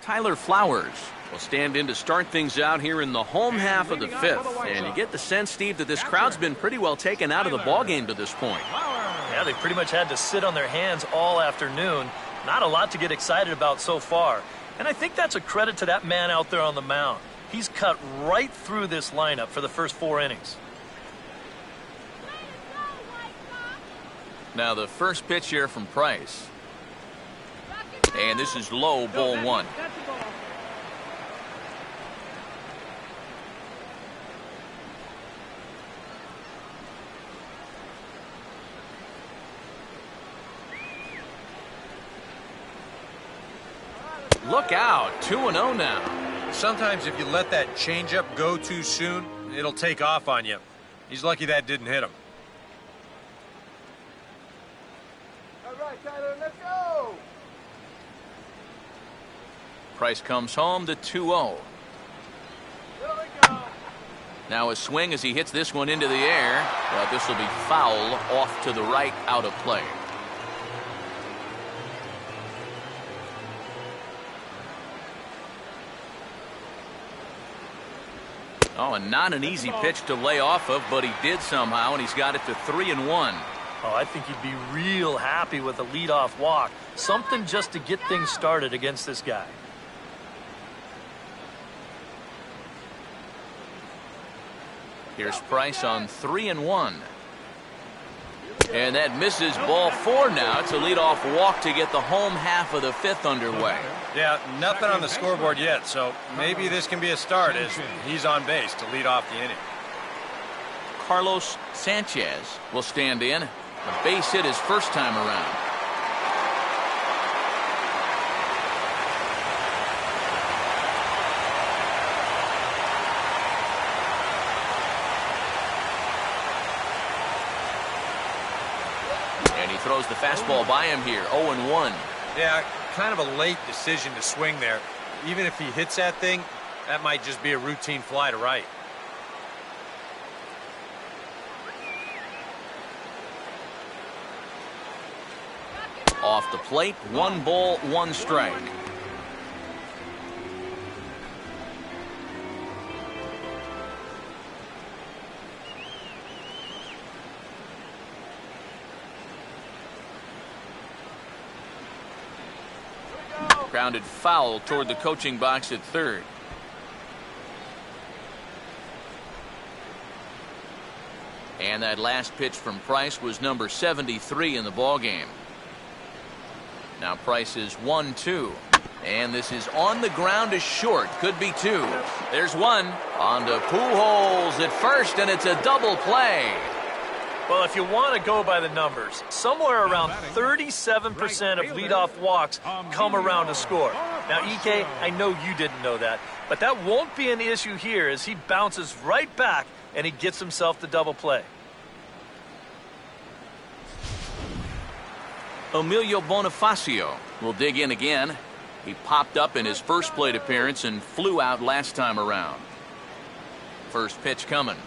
Tyler Flowers will stand in to start things out here in the home half of the fifth. And you get the sense, Steve, that this crowd's been pretty well taken out of the ballgame to this point. Yeah, they pretty much had to sit on their hands all afternoon. Not a lot to get excited about so far. And I think that's a credit to that man out there on the mound. He's cut right through this lineup for the first 4 innings. Now the first pitch here from Price. And this is low, ball 1. Look out, 2-0 now. Sometimes if you let that changeup go too soon, it'll take off on you. He's lucky that didn't hit him. All right, Tyler, let's go. Price comes home to 2-0. Here we go. Now a swing as he hits this one into the air, but this will be foul off to the right, out of play. Oh, and not an easy pitch to lay off of, but he did somehow, and he's got it to 3-1. Oh, I think he'd be real happy with a leadoff walk. Something just to get things started against this guy. Here's Price on 3-1. And that misses ball 4 now. It's a leadoff walk to get the home half of the 5th underway. Yeah, nothing on the scoreboard yet, so maybe this can be a start as he's on base to lead off the inning. Carlos Sanchez will stand in. A base hit his first time around. And he throws the fastball by him here, 0-1. Yeah, kind of a late decision to swing there. Even if he hits that thing, that might just be a routine fly to right. Off the plate, 1 ball, 1 strike. Grounded foul toward the coaching box at third. And that last pitch from Price was number 73 in the ballgame. Now Price is 1-2. And this is on the ground to short. Could be 2. There's 1. On to Pujols at first, and it's a double play. Well, if you want to go by the numbers, somewhere around 37% of leadoff walks come around to score. Now, EK, I know you didn't know that, but that won't be an issue here as he bounces right back and he gets himself the double play. Emilio Bonifacio will dig in again. He popped up in his first plate appearance and flew out last time around. First pitch coming.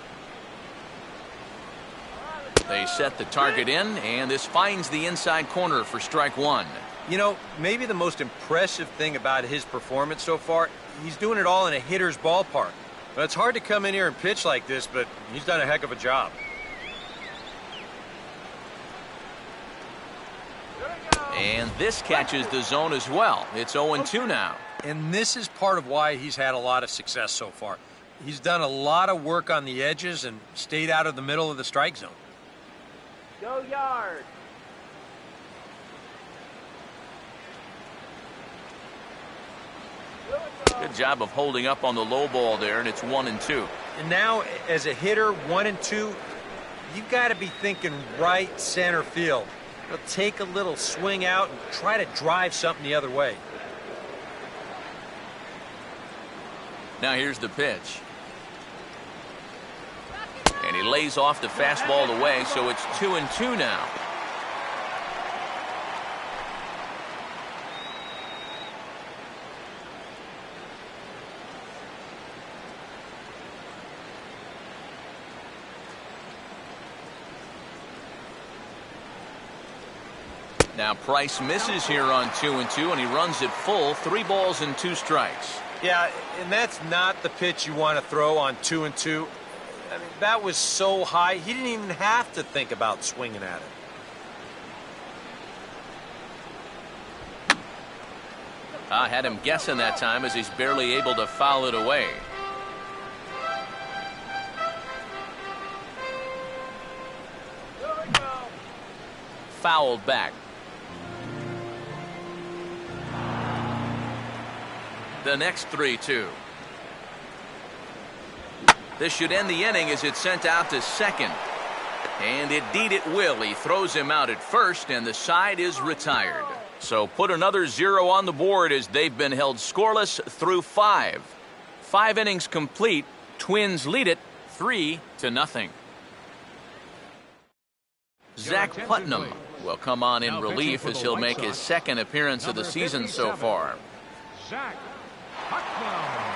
They set the target in, and this finds the inside corner for strike 1. You know, maybe the most impressive thing about his performance so far, he's doing it all in a hitter's ballpark. Well, it's hard to come in here and pitch like this, but he's done a heck of a job. And this catches the zone as well. It's 0-2 now. And this is part of why he's had a lot of success so far. He's done a lot of work on the edges and stayed out of the middle of the strike zone. Go yard. Good job of holding up on the low ball there, and it's 1-2. And now, as a hitter, 1 and 2, you've got to be thinking right center field. He'll take a little swing out and try to drive something the other way. Now here's the pitch. And he lays off the fastball away, so it's 2-2 now. Now Price misses here on 2-2, and he runs it full, 3 balls and 2 strikes. Yeah, and that's not the pitch you want to throw on 2-2. I mean, that was so high, he didn't even have to think about swinging at it. I had him guessing that time as he's barely able to foul it away. Fouled back. The next 3-2. This should end the inning as it's sent out to second. And indeed it will. He throws him out at first, and the side is retired. So put another 0 on the board as they've been held scoreless through 5. 5 innings complete. Twins lead it 3-0. Zach Putnam will come on in relief as he'll make his second appearance of the season so far. Zach Putnam.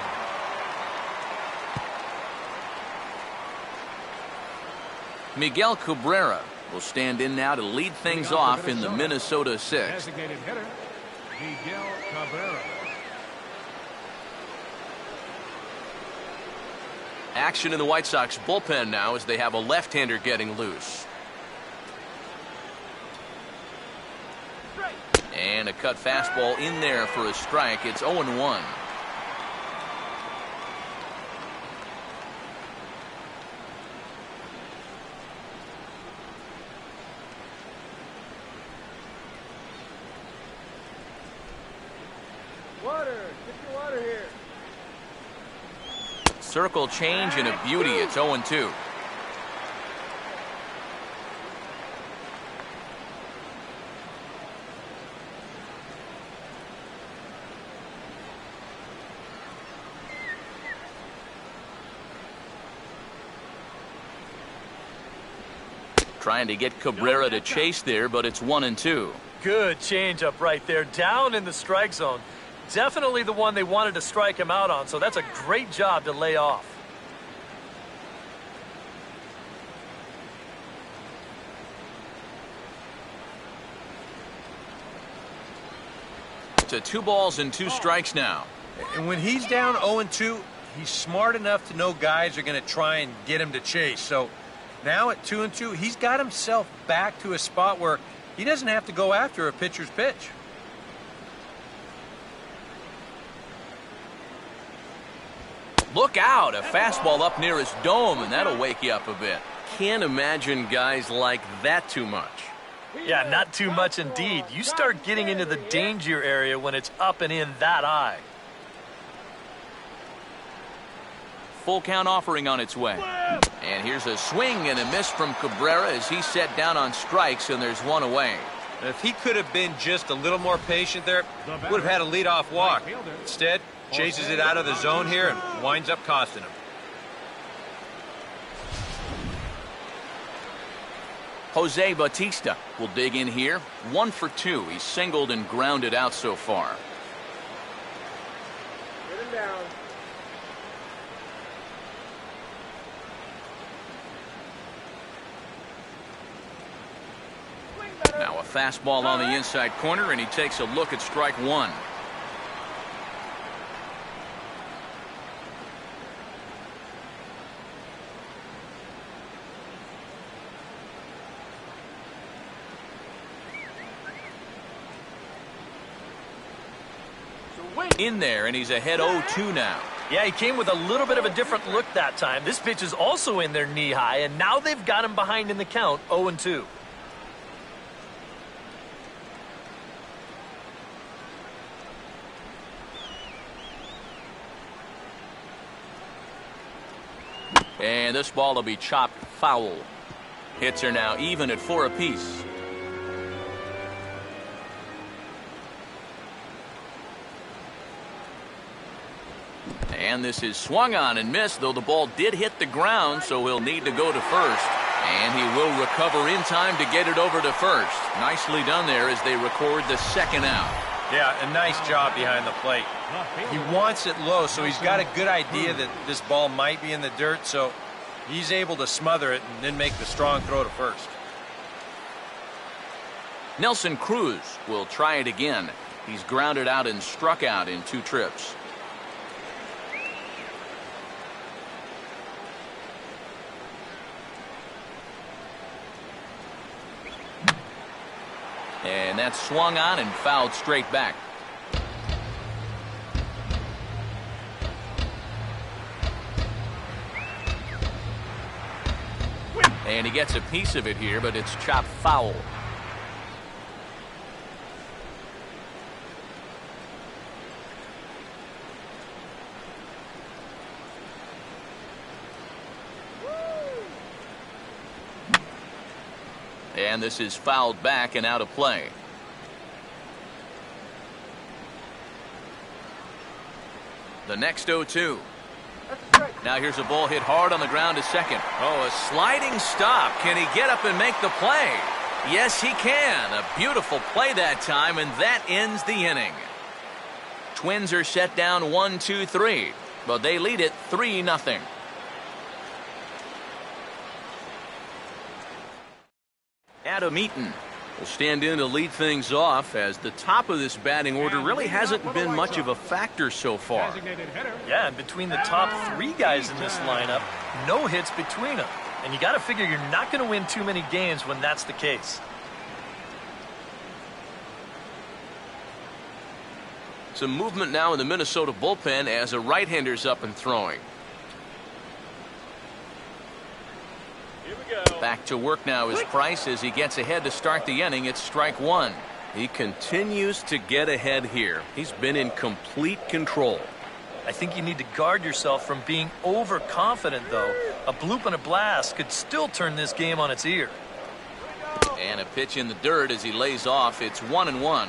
Miguel Cabrera will stand in now to lead things off in the Minnesota 6th. Designated hitter, Miguel Cabrera. Action in the White Sox bullpen now as they have a left-hander getting loose. And a cut fastball in there for a strike. It's 0-1. Water. Get your water here. Circle change and a beauty. It's 0-2. Trying to get Cabrera to chase there, but it's 1-2. Good changeup right there, down in the strike zone. Definitely the one they wanted to strike him out on, so that's a great job to lay off. To 2 balls and 2 strikes now. And when he's down 0-2, he's smart enough to know guys are going to try and get him to chase. So now at 2-2, he's got himself back to a spot where he doesn't have to go after a pitcher's pitch. Look out, a fastball up near his dome, and that'll wake you up a bit. Can't imagine guys like that too much. Yeah, not too much indeed. You start getting into the danger area when it's up and in that high. Full count offering on its way. And here's a swing and a miss from Cabrera as he's set down on strikes, and there's 1 away. And if he could have been just a little more patient there, would have had a leadoff walk. Instead, chases it out of the zone here and winds up costing him. Jose Bautista will dig in here. 1 for 2. He's singled and grounded out so far. Get him down. Now a fastball on the inside corner, and he takes a look at strike 1. In there, and he's ahead 0-2 now. Yeah, he came with a little bit of a different look that time. This pitch is also in there knee high, and now they've got him behind in the count, 0-2. And this ball will be chopped foul. Hits are now even at 4 apiece. And this is swung on and missed, though the ball did hit the ground, so he'll need to go to first. And he will recover in time to get it over to first. Nicely done there as they record the 2nd out. Yeah, a nice job behind the plate. He wants it low, so he's got a good idea that this ball might be in the dirt, so he's able to smother it and then make the strong throw to first. Nelson Cruz will try it again. He's grounded out and struck out in 2 trips. And that's swung on and fouled straight back. And he gets a piece of it here, but it's chopped foul. And this is fouled back and out of play. The next 0-2. Now here's a ball hit hard on the ground to second. Oh, a sliding stop. Can he get up and make the play? Yes, he can. A beautiful play that time, and that ends the inning. Twins are set down 1-2-3, but they lead it 3-0. Adam Eaton will stand in to lead things off, as the top of this batting order really hasn't been much of a factor so far. Yeah, and between the top 3 guys in this lineup, no hits between them. And you got to figure you're not going to win too many games when that's the case. Some movement now in the Minnesota bullpen as a right-hander's up and throwing. Here we go. Back to work now is Price as he gets ahead to start the inning. It's strike 1. He continues to get ahead here. He's been in complete control. I think you need to guard yourself from being overconfident, though. A bloop and a blast could still turn this game on its ear. And a pitch in the dirt as he lays off. It's 1-1.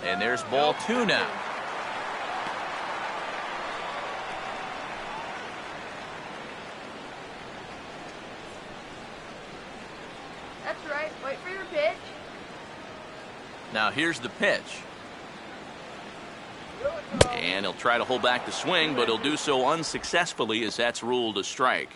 And there's ball 2 now. That's right. Wait for your pitch. Now here's the pitch. And he'll try to hold back the swing, but he'll do so unsuccessfully as that's ruled a strike.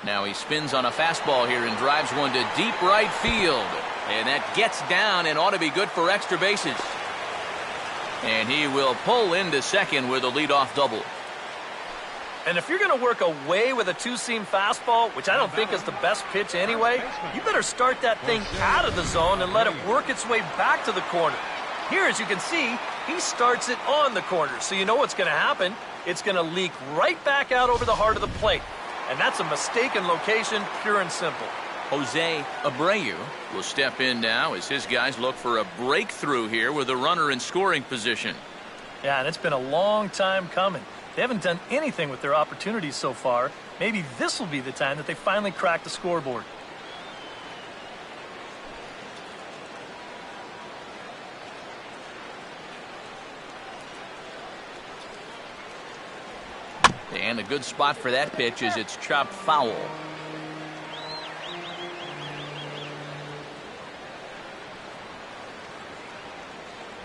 Now he spins on a fastball here and drives one to deep right field. And that gets down and ought to be good for extra bases. And he will pull into second with a leadoff double. And if you're going to work away with a two-seam fastball, which I don't think is the best pitch anyway, you better start that thing out of the zone and let it work its way back to the corner. Here, as you can see, he starts it on the corner, so you know what's going to happen. It's going to leak right back out over the heart of the plate. And that's a mistaken location, pure and simple. Jose Abreu will step in now as his guys look for a breakthrough here with a runner in scoring position. Yeah, and it's been a long time coming. They haven't done anything with their opportunities so far. Maybe this will be the time that they finally crack the scoreboard. And a good spot for that pitch is it's chopped foul.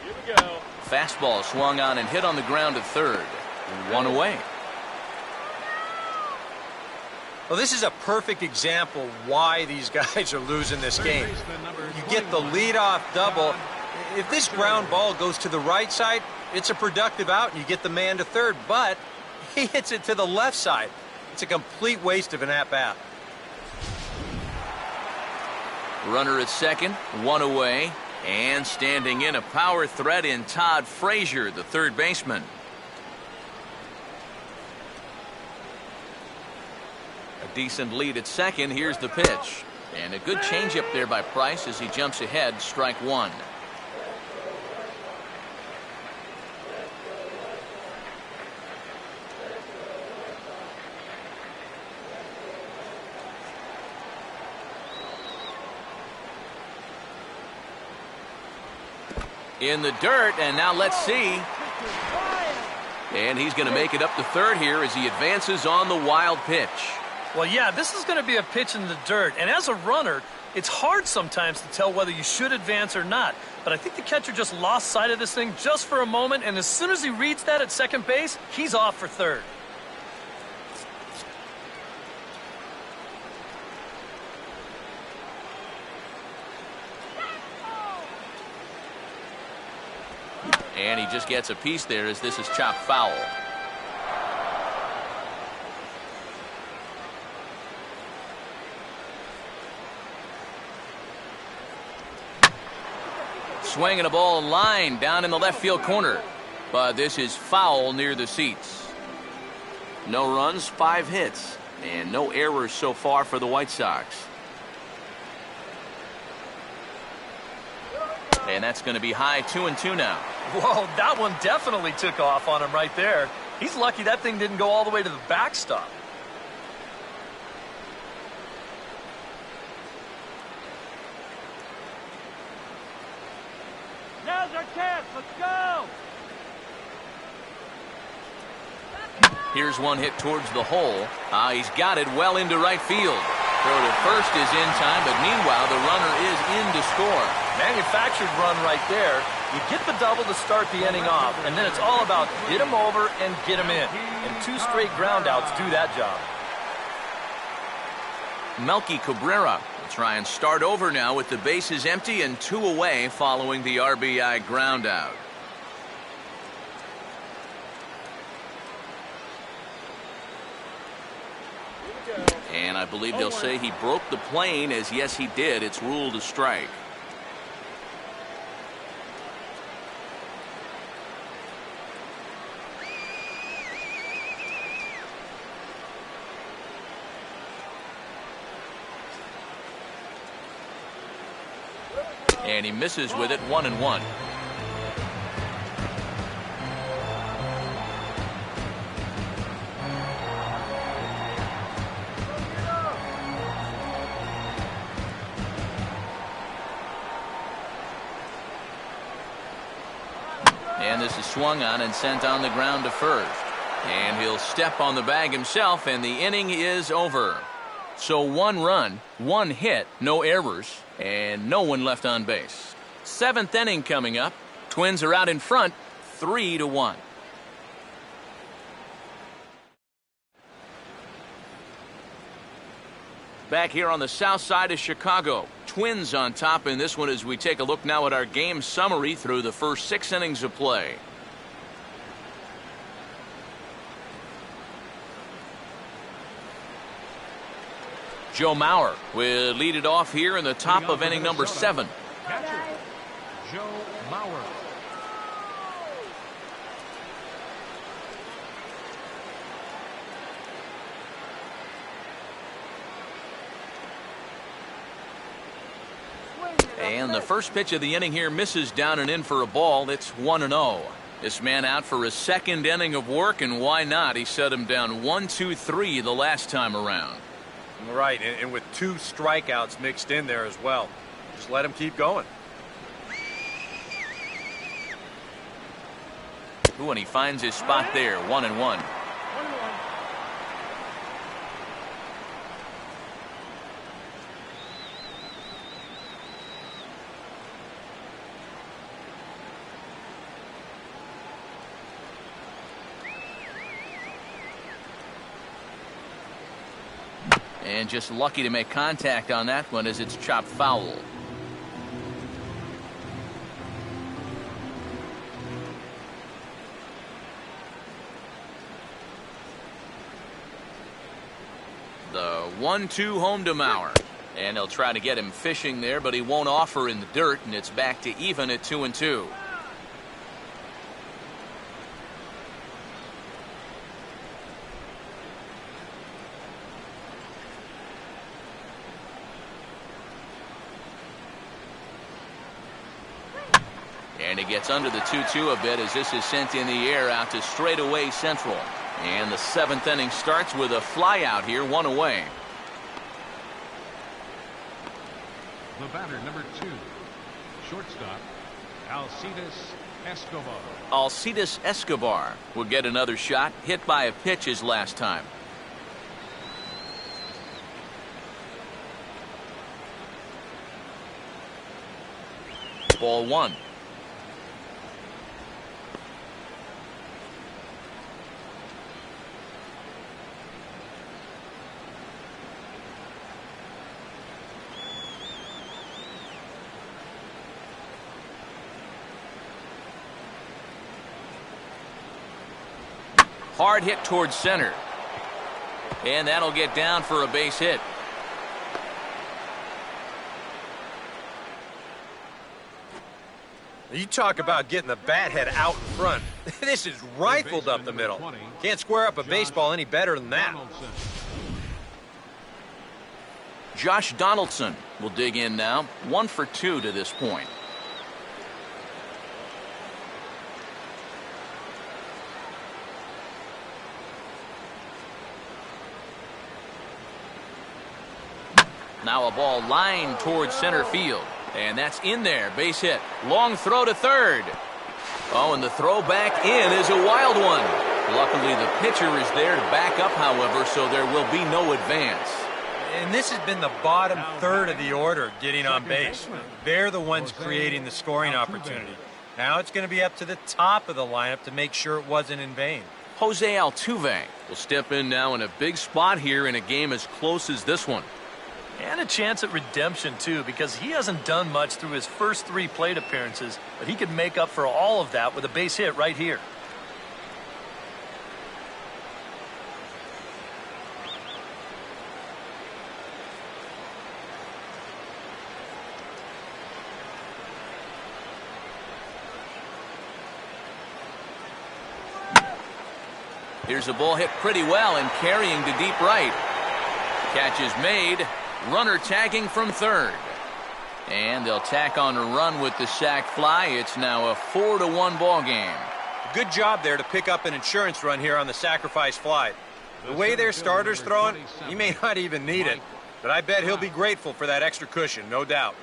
Here we go. Fastball swung on and hit on the ground at third. 1 away. Well, this is a perfect example why these guys are losing this game. You get the leadoff double. If this ground ball goes to the right side, it's a productive out and you get the man to third, but he hits it to the left side. It's a complete waste of an at-bat. Runner at second, 1 away, and standing in a power threat in Todd Frazier, the third baseman. A decent lead at second. Here's the pitch. And a good changeup there by Price as he jumps ahead, strike 1. In the dirt, and now let's see. And he's going to make it up to third here as he advances on the wild pitch. Well, yeah, this is going to be a pitch in the dirt. And as a runner, it's hard sometimes to tell whether you should advance or not. But I think the catcher just lost sight of this thing just for a moment. And as soon as he reads that at second base, he's off for third. And he just gets a piece there as this is chopped foul. Swinging a ball line down in the left field corner. But this is foul near the seats. No runs, 5 hits, and no errors so far for the White Sox. And that's going to be high 2-2 now. Whoa, that one definitely took off on him right there. He's lucky that thing didn't go all the way to the backstop. Now's our chance. Let's go. Here's one hit towards the hole. He's got it well into right field. Throw to first is in time, but meanwhile the runner is in to score. Manufactured run right there. You get the double to start the inning off, and then it's all about get him over and get him in. And 2 straight groundouts do that job. Melky Cabrera We'll try and start over now with the bases empty and 2 away following the RBI ground out. And I believe they'll say he broke the plane, as yes he did. It's ruled a strike. And he misses with it, 1-1. And this is swung on and sent on the ground to first. And he'll step on the bag himself, and the inning is over. So 1 run, 1 hit, no errors, and no one left on base. 7th inning coming up. Twins are out in front, 3-1. Back here on the south side of Chicago. Twins on top in this one as we take a look now at our game summary through the first 6 innings of play. Joe Mauer will lead it off here in the top of inning number 7. Catcher, Joe Mauer. And the first pitch of the inning here misses down and in for a ball. It's 1-0. This man out for his 2nd inning of work, and why not? He set him down 1-2-3 the last time around. Right, and with 2 strikeouts mixed in there as well. Just let him keep going. Ooh, and he finds his spot there, 1-1. And just lucky to make contact on that one as it's chopped foul. The 1-2 home to Mauer. And they'll try to get him fishing there, but he won't offer in the dirt, and it's back to even at 2-2. And he gets under the 2-2 a bit as this is sent in the air out to straightaway central. And the 7th inning starts with a fly out here, 1 away. The batter, number 2, shortstop, Alcides Escobar. Alcides Escobar will get another shot, hit by a pitch his last time. Ball 1. Hard hit towards center. And that'll get down for a base hit. You talk about getting the bat head out in front. This is rifled up the middle. Can't square up a baseball any better than that. Josh Donaldson will dig in now. 1 for 2 to this point. Now a ball lined towards center field. And that's in there. Base hit. Long throw to third. Oh, and the throw back in is a wild one. Luckily, the pitcher is there to back up, however, so there will be no advance. And this has been the bottom third of the order getting on base. They're the ones creating the scoring opportunity. Now it's going to be up to the top of the lineup to make sure it wasn't in vain. Jose Altuve will step in now in a big spot here in a game as close as this one. And a chance at redemption, too, because he hasn't done much through his first 3 plate appearances, but he could make up for all of that with a base hit right here. Here's a ball hit pretty well and carrying to deep right. Catch is made. Runner tagging from third. And they'll tack on a run with the sac fly. It's now a 4-1 ball game. Good job there to pick up an insurance run here on the sacrifice fly. The way their starter's throwing, he may not even need it. But I bet he'll be grateful for that extra cushion, no doubt.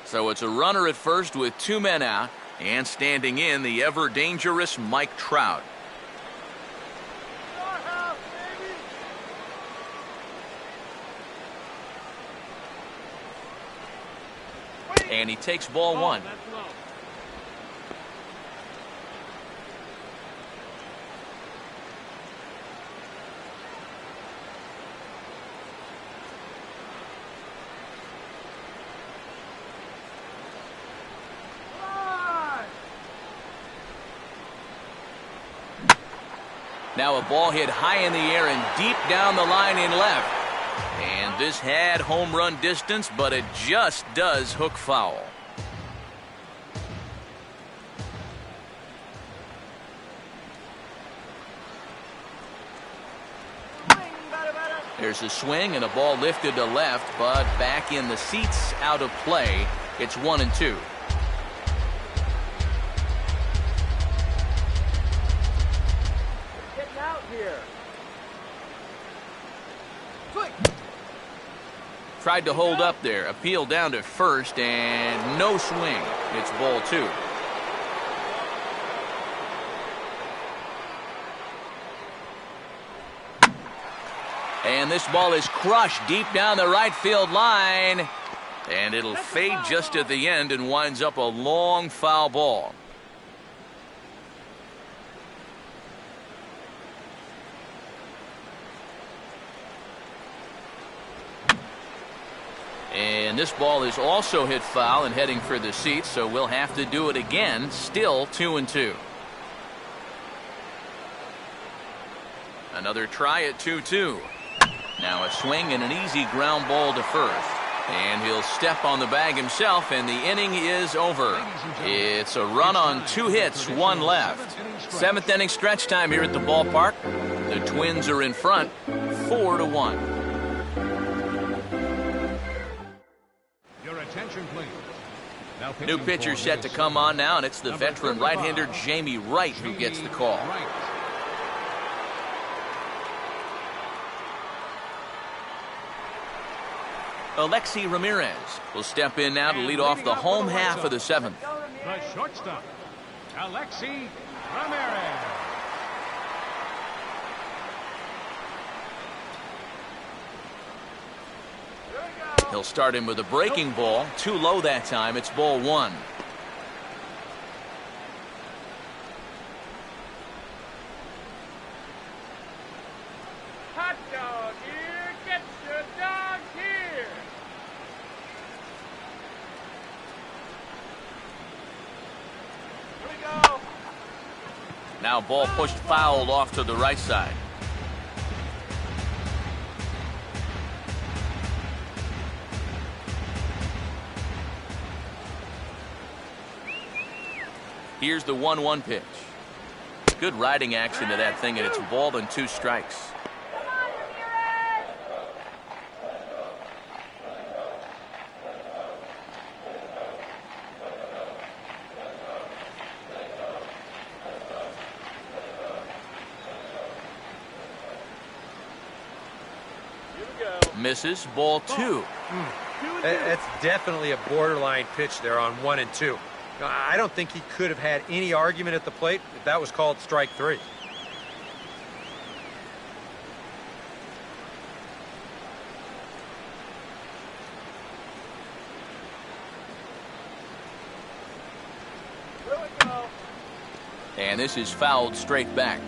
So it's a runner at first with 2 men out. And standing in, the ever-dangerous Mike Trout. And he takes ball 1. Now a ball hit high in the air and deep down the line in left. And this had home run distance, but it just does hook foul. There's a swing and a ball lifted to left, but back in the seats, out of play. It's 1-2. Getting out here. Tried to hold up there. Appeal down to first and no swing. It's ball 2. And this ball is crushed deep down the right field line. And it'll fade just at the end and winds up a long foul ball. And this ball is also hit foul and heading for the seats, so we'll have to do it again. Still 2-2. Another try at 2-2. Now a swing and an easy ground ball to first. And he'll step on the bag himself, and the inning is over. It's a run on 2 hits, 1 left. 7th inning stretch time here at the ballpark. The Twins are in front, 4-1. Attention, please. Now New pitcher set to come on now, and it's the veteran right-hander Jamie Wright who gets the call. Alexi Ramirez will step in now to lead off the home half of the 7th. The shortstop, Alexi Ramirez. He'll start him with a breaking ball. Too low that time. It's ball 1. Hot dog here. Get your dog here. Here we go. Now ball pushed foul off to the right side. Here's the 1-1 pitch. Good riding action to that thing, and it's ball and 2 strikes. Come on, Ramirez! Here we go. Misses, ball 2. That's definitely a borderline pitch there on 1 and 2. I don't think he could have had any argument at the plate if that was called strike 3. Here we go. And this is fouled straight back.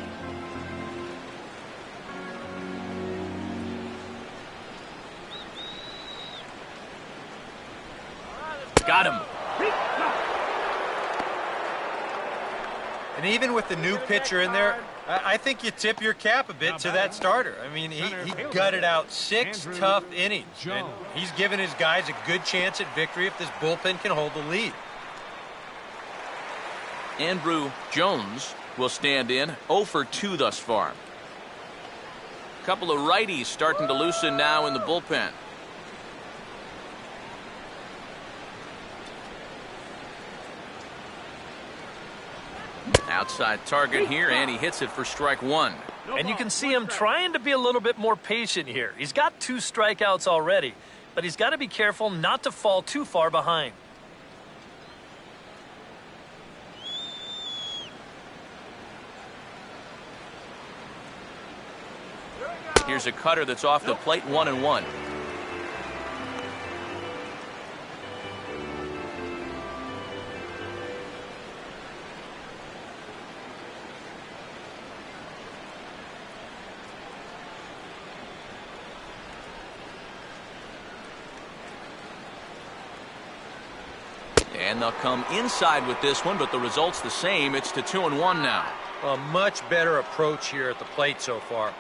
Got him. And even with the new pitcher in there, I think you tip your cap a bit to that starter. I mean, he gutted out 6 tough innings, and he's given his guys a good chance at victory if this bullpen can hold the lead. Andrew Jones will stand in, 0 for 2 thus far. Couple of righties starting to loosen now in the bullpen. Outside target here, and he hits it for strike 1. And you can see him trying to be a little bit more patient here. He's got 2 strikeouts already, but he's got to be careful not to fall too far behind. Here's a cutter that's off the plate, 1-1. And they'll come inside with this one, but the result's the same. It's to 2-1 now. A much better approach here at the plate so far.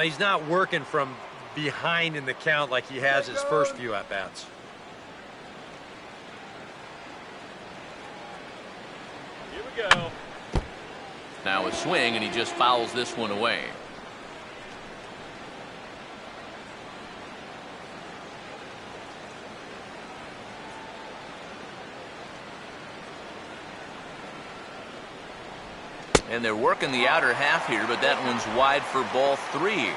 He's not working from behind in the count like he has his first few at-bats. Here we go. Now a swing, and he just fouls this one away. And they're working the outer half here, but that one's wide for ball 3.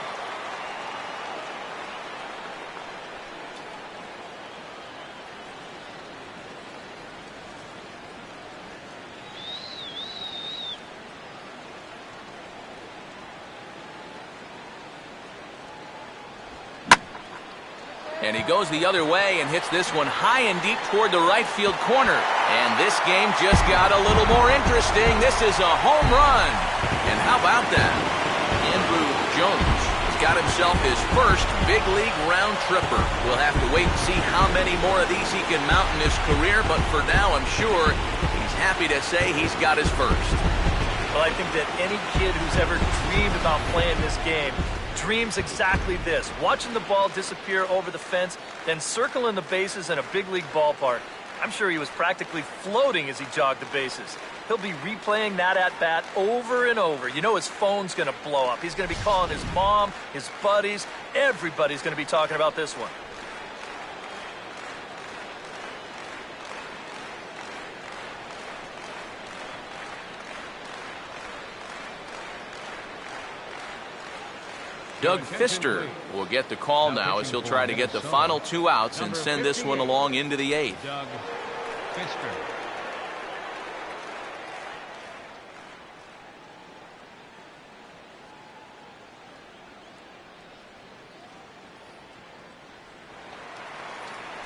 And he goes the other way and hits this one high and deep toward the right field corner. And this game just got a little more interesting. This is a home run. And how about that? Andrew Jones has got himself his first big league round tripper. We'll have to wait and see how many more of these he can mount in his career, but for now I'm sure he's happy to say he's got his first. Well, I think that any kid who's ever dreamed about playing this game dreams exactly this, watching the ball disappear over the fence, then circling the bases in a big league ballpark. I'm sure he was practically floating as he jogged the bases. He'll be replaying that at-bat over and over. You know his phone's going to blow up. He's going to be calling his mom, his buddies. Everybody's going to be talking about this one. Doug Fister will get the call now as he'll try to get the final 2 outs and send this one along into the 8th. Doug Fister.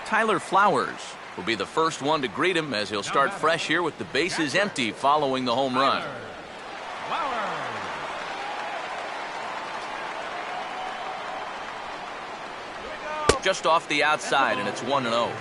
Tyler Flowers will be the first one to greet him as he'll start fresh here with the bases empty following the home run. Flowers. Just off the outside, and it's 1-0.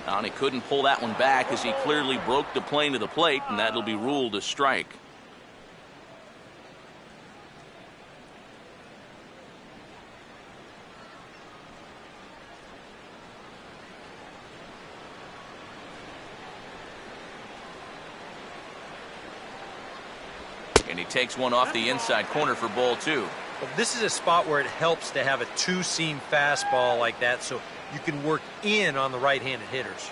And he couldn't pull that one back as he clearly broke the plane to the plate, and that'll be ruled a strike. And he takes one off the inside corner for ball 2. Well, this is a spot where it helps to have a 2-seam fastball like that so you can work in on the right-handed hitters.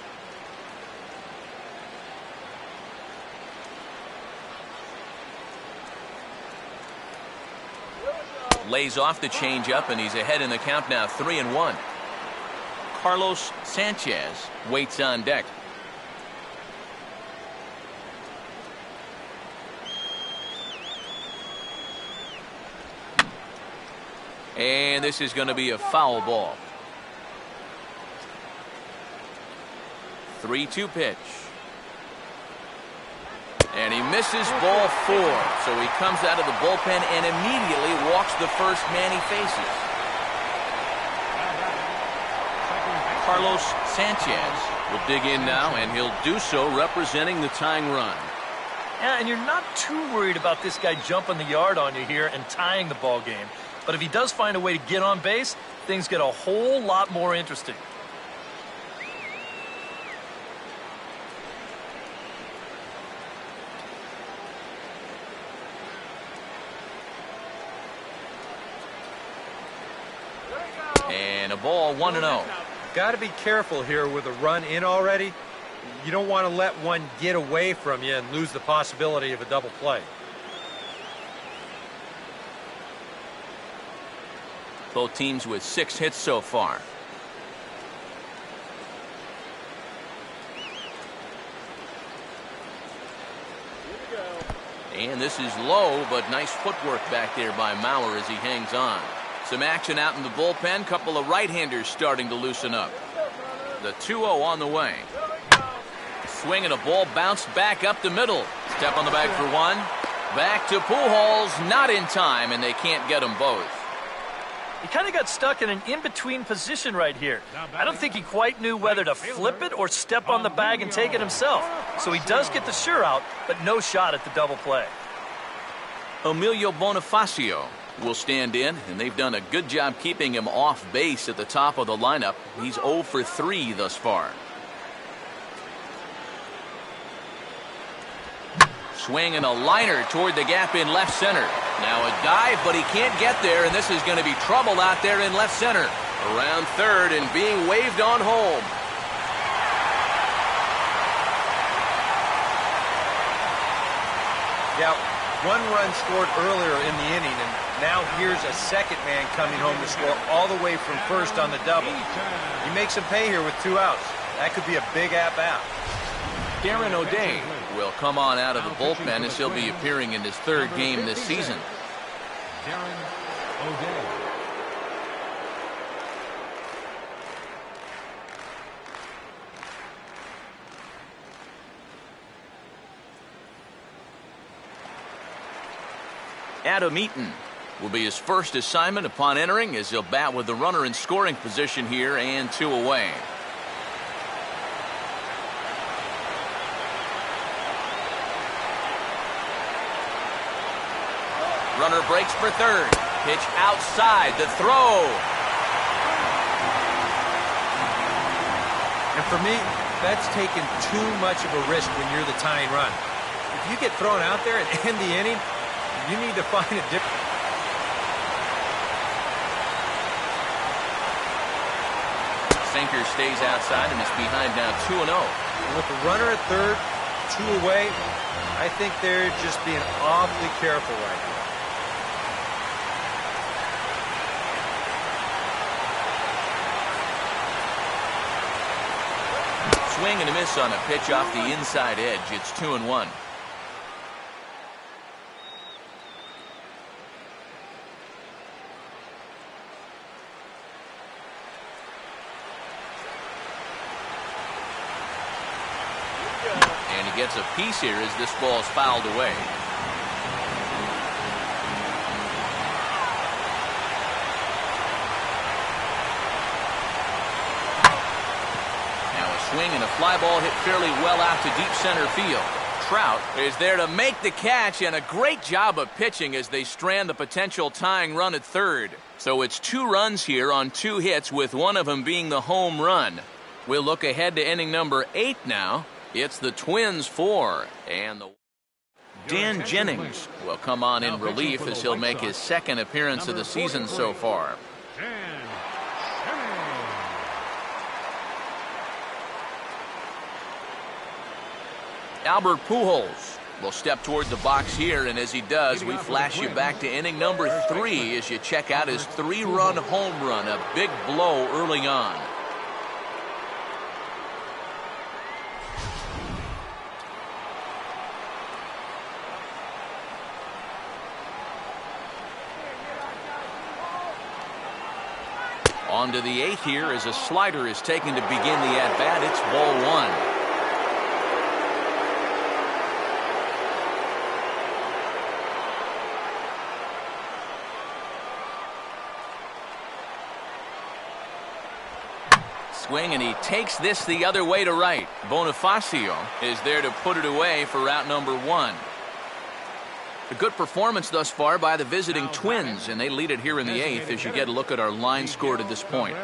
Lays off the changeup, and he's ahead in the count now, 3-1. Carlos Sanchez waits on deck. And this is going to be a foul ball. 3-2 pitch. And he misses ball 4. So he comes out of the bullpen and immediately walks the first man he faces. Carlos Sanchez will dig in now, and he'll do so representing the tying run. Yeah, and you're not too worried about this guy jumping the yard on you here and tying the ball game. But if he does find a way to get on base, things get a whole lot more interesting. And a ball 1-0. Got to be careful here with a run in already. You don't want to let one get away from you and lose the possibility of a double play. Both teams with 6 hits so far. And this is low, but nice footwork back there by Mauer as he hangs on. Some action out in the bullpen. Couple of right-handers starting to loosen up. The 2-0 on the way. Swing and a ball bounced back up the middle. Step on the bag for one. Back to Pujols. Not in time, and they can't get them both. He kind of got stuck in an in-between position right here. I don't think he quite knew whether to flip it or step on the bag and take it himself. So he does get the sure out, but no shot at the double play. Emilio Bonifacio will stand in, and they've done a good job keeping him off base at the top of the lineup. He's 0 for 3 thus far. Swing and a liner toward the gap in left center. Now a dive, but he can't get there, and this is going to be trouble out there in left center. Around third and being waved on home. Yeah, 1 run scored earlier in the inning, and now here's a second man coming home to score all the way from first on the double. He makes him pay here with 2 outs. That could be a big at-bat. Darren O'Day will come on out of the bullpen as he'll be appearing in his 3rd game this season. Darren O'Day. Adam Eaton will be his first assignment upon entering, as he'll bat with the runner in scoring position here and 2 away. Runner breaks for third. Pitch outside. The throw. And for me, that's taken too much of a risk when you're the tying run. If you get thrown out there and end the inning, you need to find a different... Sinker stays outside and is behind now 2-0. With the runner at third, 2 away, I think they're just being awfully careful right now. Swing and a miss on a pitch off the inside edge. It's 2-1. And he gets a piece here as this ball's fouled away. Swing and a fly ball hit fairly well out to deep center field. Trout is there to make the catch, and a great job of pitching as they strand the potential tying run at third. So it's 2 runs here on 2 hits, with one of them being the home run. We'll look ahead to inning number 8 now. It's the Twins 4, and the Dan Jennings will come on in relief as he'll make his 2nd appearance of the season so far. Albert Pujols will step toward the box here, and as he does, we flash you back to inning number 3 as you check out his 3-run home run, a big blow early on. On to the 8th here as a slider is taken to begin the at-bat. It's ball 1. swing, and he takes this the other way to right. Bonifacio is there to put it away for out number 1. A good performance thus far by the visiting Twins, and they lead it here in the 8th as you get a look at our line score to this point.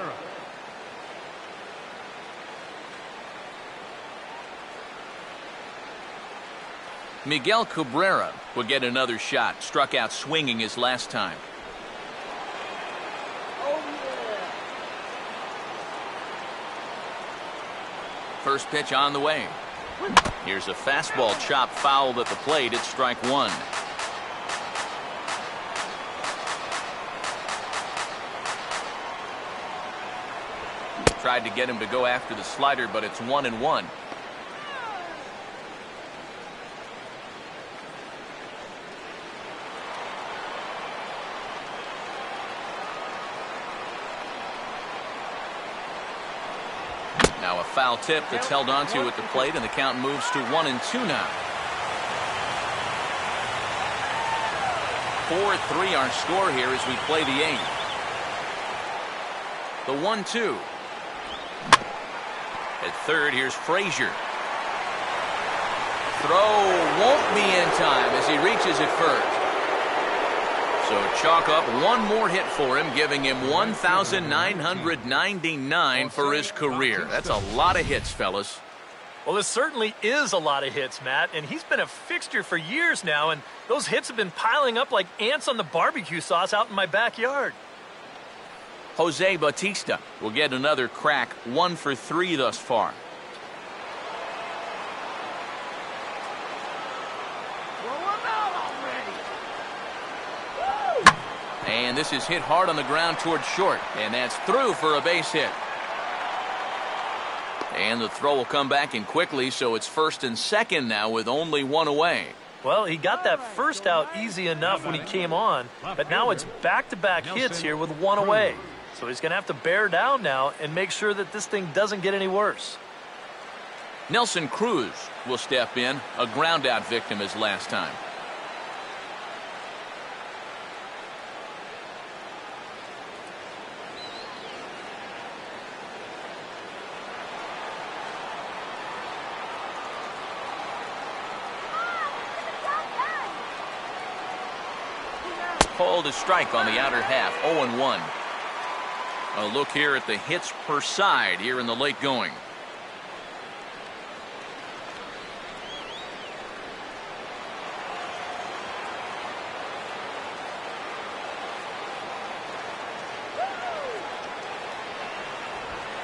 Miguel Cabrera will get another shot. Struck out swinging his last time. First pitch on the way. Here's a fastball chopped fouled at the plate. It's strike 1. Tried to get him to go after the slider, but it's 1-1. Now a foul tip that's held onto at the plate, and the count moves to 1-2 now. 4-3 our score here as we play the 8th. The 1-2. At third, here's Frazier. Throw won't be in time as he reaches it first. So chalk up one more hit for him, giving him 1,999 for his career. That's a lot of hits, fellas. Well, this certainly is a lot of hits, Matt, and he's been a fixture for years now, and those hits have been piling up like ants on the barbecue sauce out in my backyard. Jose Bautista will get another crack, 1 for 3 thus far. And this is hit hard on the ground towards short, and that's through for a base hit. And the throw will come back in quickly, so it's first and second now with only 1 away. Well, he got that first out easy enough when he came on, but now it's back-to-back hits here with 1 away. So he's going to have to bear down now and make sure that this thing doesn't get any worse. Nelson Cruz will step in, a ground-out victim his last time. Called a strike on the outer half, 0-1. A look here at the hits per side here in the late going.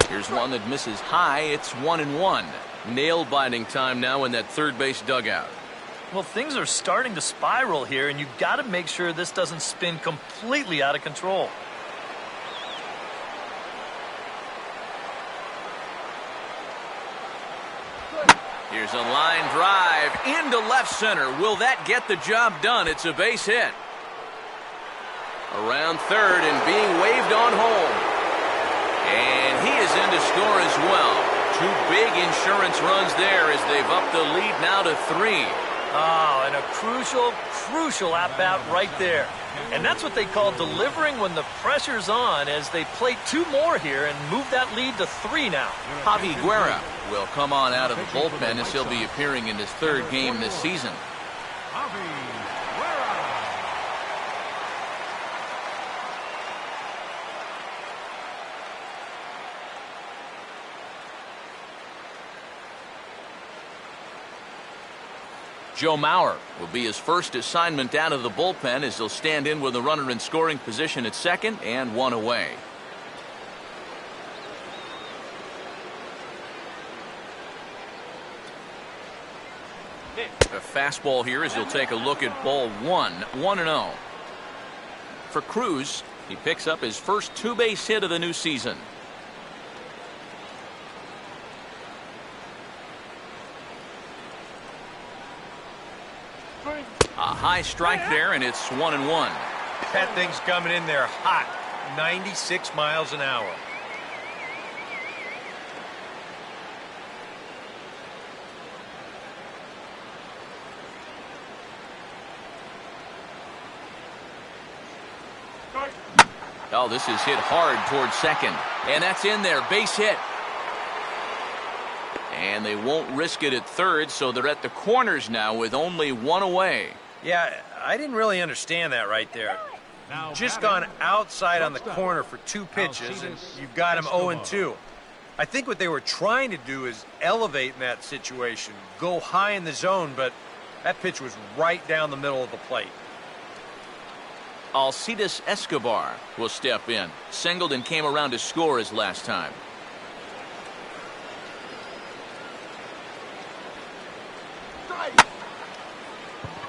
Here's one that misses high. It's 1-1. Nail-biting time now in that third base dugout. Well, things are starting to spiral here, and you've got to make sure this doesn't spin completely out of control. Here's a line drive into left center. Will that get the job done? It's a base hit. Around third and being waved on home. And he is in to score as well. 2 big insurance runs there as they've upped the lead now to 3. Oh, and a crucial at-bat right there. And that's what they call delivering when the pressure's on, as they play 2 more here and move that lead to 3 now. Javi Guerra will come on out of the bullpen as he'll be appearing in his 3rd game this season. Joe Mauer will be his first assignment down to the bullpen as he'll stand in with a runner in scoring position at second and 1 away. A fastball here as he'll take a look at ball 1, 1-0. For Cruz, he picks up his first 2-base hit of the new season. A high strike there, and it's 1-1. That thing's coming in there hot, 96 miles an hour. Oh, this is hit hard towards second, and that's in there. Base hit. And they won't risk it at third, so they're at the corners now with only one away. Yeah, I didn't really understand that right there. Just gone outside on the corner for 2 pitches, and you've got him 0-2. I think what they were trying to do is elevate in that situation, go high in the zone, but that pitch was right down the middle of the plate. Alcides Escobar will step in. Singled and came around to score his last time.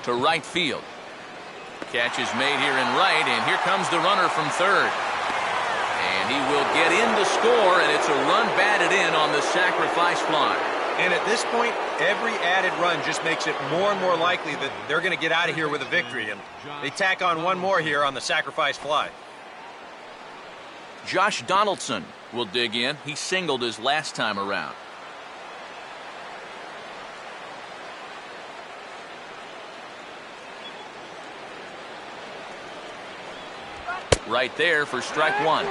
To right field. Catch is made here in right, and here comes the runner from third. And he will get in to score, and it's a run batted in on the sacrifice fly. And at this point, every added run just makes it more and more likely that they're going to get out of here with a victory. And they tack on one more here on the sacrifice fly. Josh Donaldson will dig in. He singled his last time around. Right there for strike one.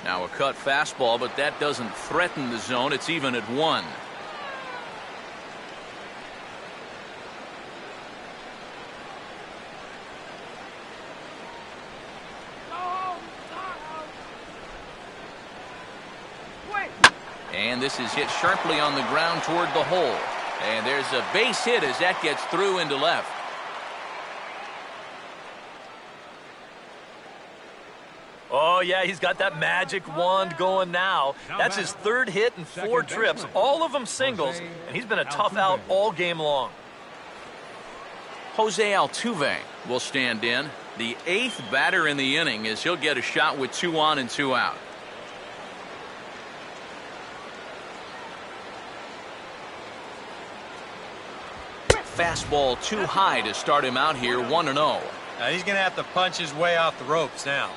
Now a cut fastball, but that doesn't threaten the zone. It's even at 1. And this is hit sharply on the ground toward the hole. And there's a base hit as that gets through into left. Oh, yeah, he's got that magic wand going now. That's his 3rd hit in 4 trips, all of them singles, and he's been a tough out all game long. Jose Altuve will stand in. The 8th batter in the inning as he'll get a shot with 2 on and 2 out. Fastball too high to start him out here, 1-0. Now he's going to have to punch his way off the ropes now.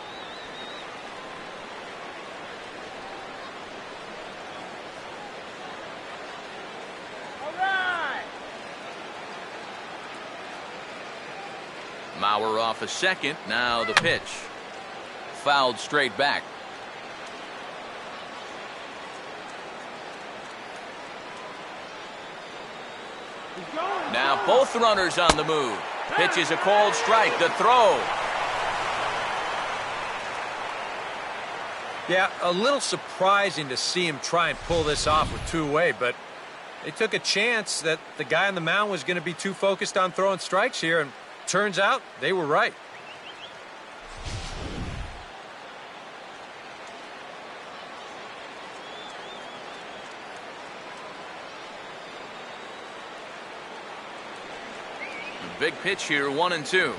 Mauer off a second. Now the pitch. Fouled straight back. Now both runners on the move. Pitch is a cold strike. The throw. Yeah, a little surprising to see him try and pull this off with 2 away, but they took a chance that the guy on the mound was going to be too focused on throwing strikes here, and turns out they were right. Big pitch here, 1-2.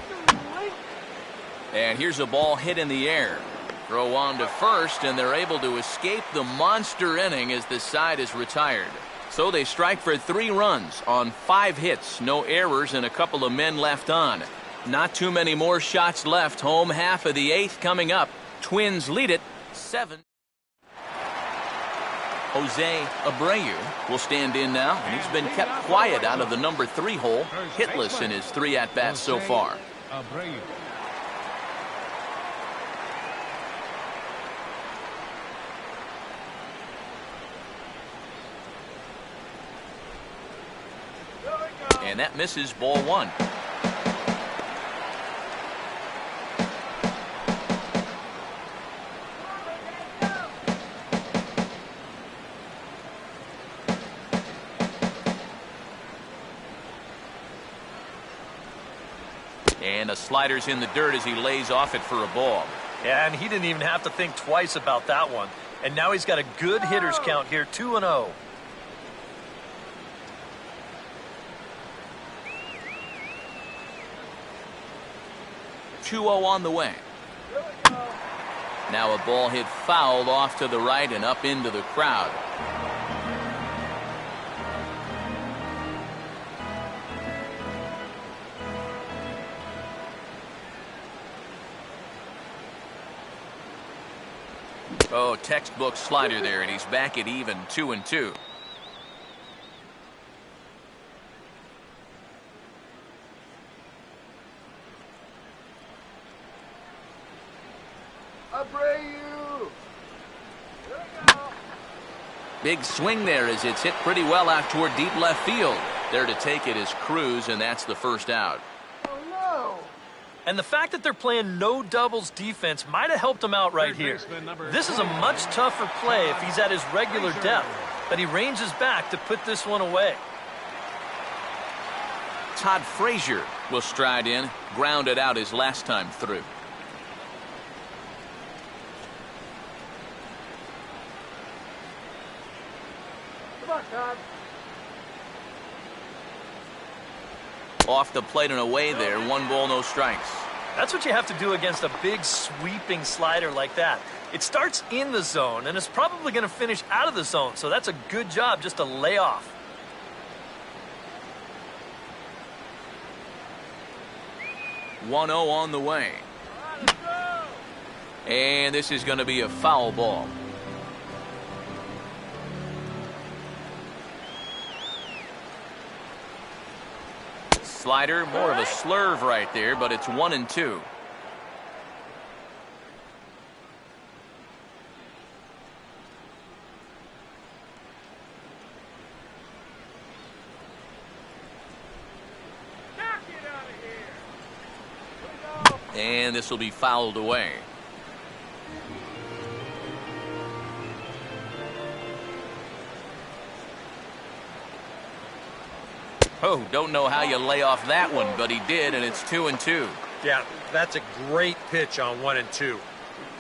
And here's a ball hit in the air. Throw on to first, and they're able to escape the monster inning as the side is retired. So they strike for 3 runs on 5 hits, no errors, and a couple of men left on. Not too many more shots left. Home half of the 8th coming up. Twins lead it 7. Jose Abreu will stand in now, and he's been kept quiet out of the number 3 hole, hitless in his 3 at-bats so far. And that misses, ball 1. And a slider's in the dirt as he lays off it for a ball. Yeah, and he didn't even have to think twice about that one. And now he's got a good hitters count here, 2-0. On the way. Now a ball hit fouled off to the right and up into the crowd. Oh, textbook slider there, and he's back at even 2-2. Big swing there as it's hit pretty well out toward deep left field. There to take it is Cruz, and that's the first out. And the fact that they're playing no doubles defense might have helped him out right here. This is a much tougher play if he's at his regular depth, but he ranges back to put this one away. Todd Frazier will stride in, grounded out his last time through. Come on, Todd. Off the plate and away there, 1 ball, no strikes. That's what you have to do against a big sweeping slider like that. It starts in the zone, and it's probably going to finish out of the zone, so that's a good job just to lay off. One 0 on the way. And this is going to be a foul ball. Slider, more of a slurve right there, but it's 1-2. And this will be fouled away. Oh, don't know how you lay off that one, but he did, and it's 2-2. Yeah, that's a great pitch on 1 and 2. You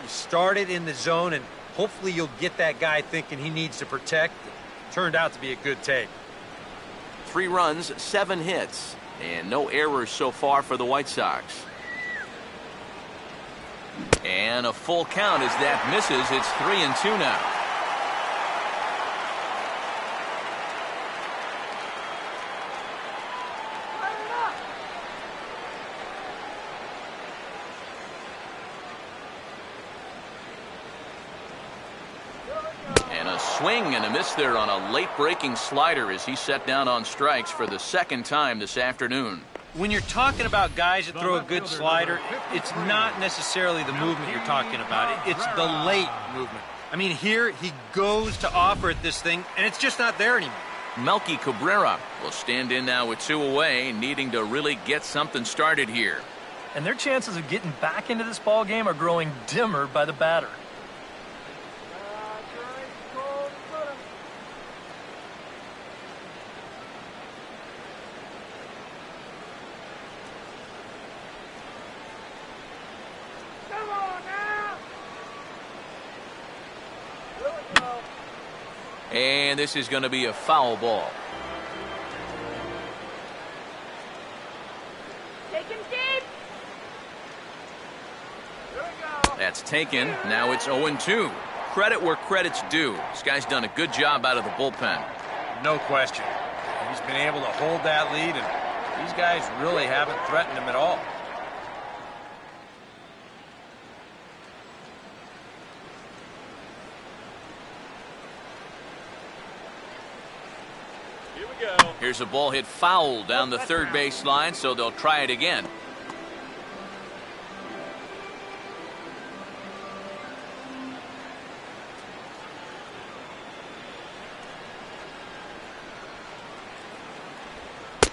start it in the zone, and hopefully you'll get that guy thinking he needs to protect. Turned out to be a good take. 3 runs, 7 hits, and no errors so far for the White Sox. And a full count as that misses. It's 3-2 now. And a swing and a miss there on a late breaking slider as he set down on strikes for the 2nd time this afternoon. When you're talking about guys that throw a good slider, it's not necessarily the movement you're talking about. It's the late movement. I mean, here he goes to offer at this thing, and it's just not there anymore. Melky Cabrera will stand in now with 2 away, needing to really get something started here. And their chances of getting back into this ball game are growing dimmer by the batter. And this is going to be a foul ball. Take him deep. That's taken. Now it's 0-2. Credit where credit's due. This guy's done a good job out of the bullpen. No question. He's been able to hold that lead, and these guys really haven't threatened him at all. Here's a ball hit foul down the third base line, so they'll try it again.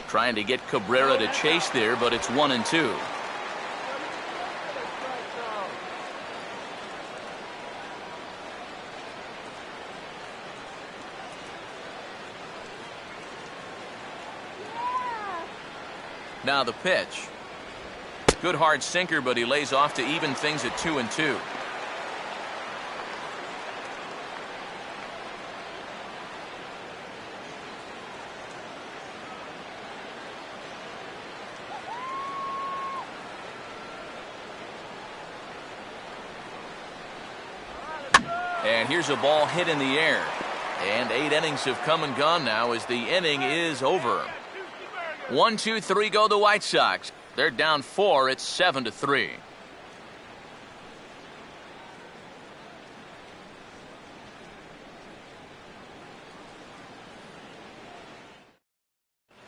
Trying to get Cabrera to chase there, but it's 1-2. Now the pitch. Good hard sinker, but he lays off to even things at 2-2. And here's a ball hit in the air. And 8 innings have come and gone now as the inning is over. 1, 2, 3 go the White Sox. They're down 4. It's 7-3.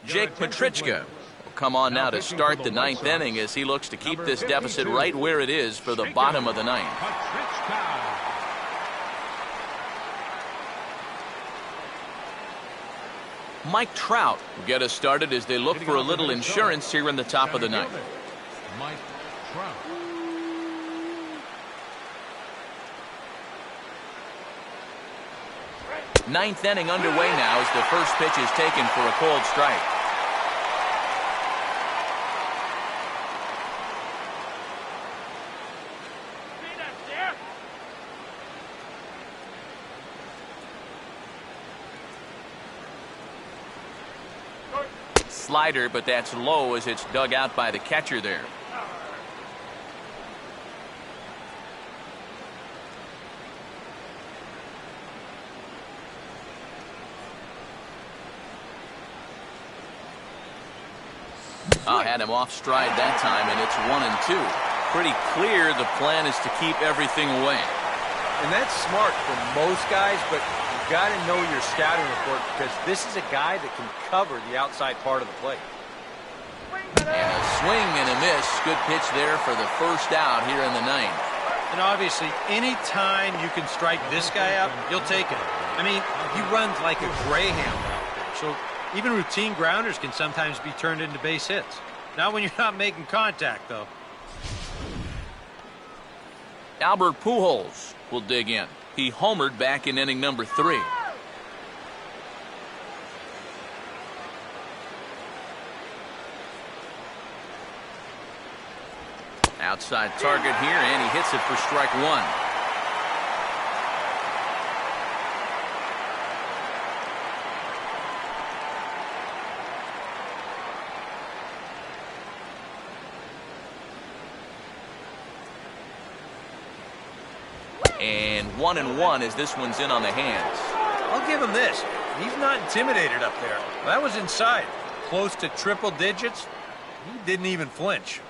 Jake Petrichka will come on now to start the 9th inning as he looks to keep this deficit right where it is for the bottom of the 9th. Mike Trout will get us started as they look for a little insurance here in the top of the ninth. Mike Trout. Ninth inning underway now as the first pitch is taken for a cold strike. Slider, but that's low as it's dug out by the catcher there. Had him off stride that time, and it's 1-2. Pretty clear the plan is to keep everything away. And that's smart for most guys, but you've got to know your scouting report because this is a guy that can cover the outside part of the plate. And a swing and a miss. Good pitch there for the first out here in the ninth. And obviously, any time you can strike this guy out, you'll take it. I mean, he runs like a greyhound out there. So even routine grounders can sometimes be turned into base hits. Not when you're not making contact, though. Albert Pujols will dig in. He homered back in inning number 3. Outside target here, and he hits it for strike 1. And 1-1 as this one's in on the hands. I'll give him this. He's not intimidated up there. That was inside. Close to triple digits. He didn't even flinch.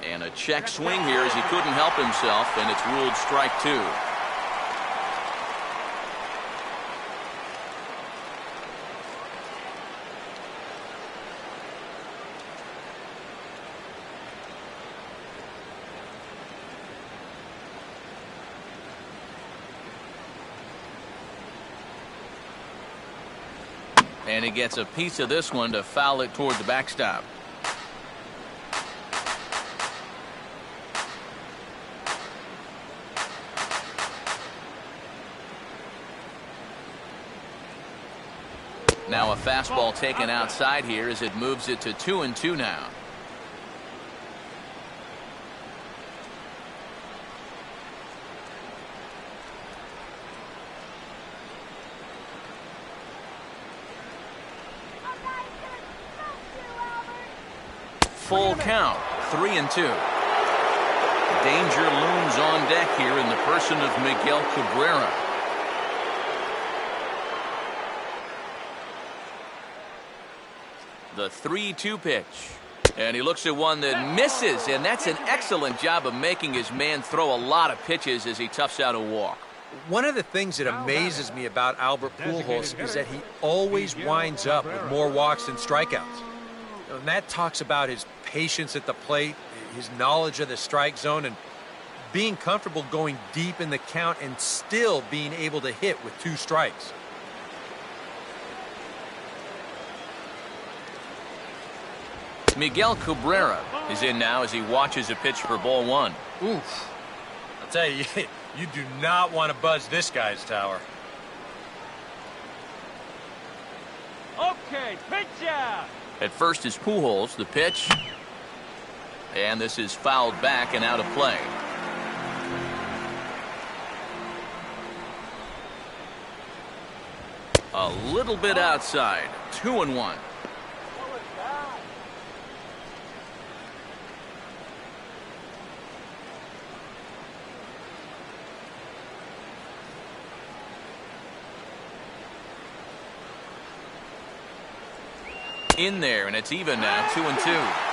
And a check swing here as he couldn't help himself, and it's ruled strike 2. And he gets a piece of this one to foul it toward the backstop. Now a fastball taken outside here as it moves it to 2-2 now. Full count, 3-2. Danger looms on deck here in the person of Miguel Cabrera. The 3-2 pitch. And he looks at one that misses, and that's an excellent job of making his man throw a lot of pitches as he toughs out a walk. One of the things that amazes me about Albert Pujols is that he always winds up with more walks than strikeouts. And that talks about his patience at the plate, his knowledge of the strike zone, and being comfortable going deep in the count and still being able to hit with 2 strikes. Miguel Cabrera is in now as he watches a pitch for ball 1. Oof. I'll tell you, you do not want to buzz this guy's tower. Okay, pitch out. At first is Pujols, the pitch. And this is fouled back and out of play. A little bit outside. 2-1. In there, and it's even now, 2-2.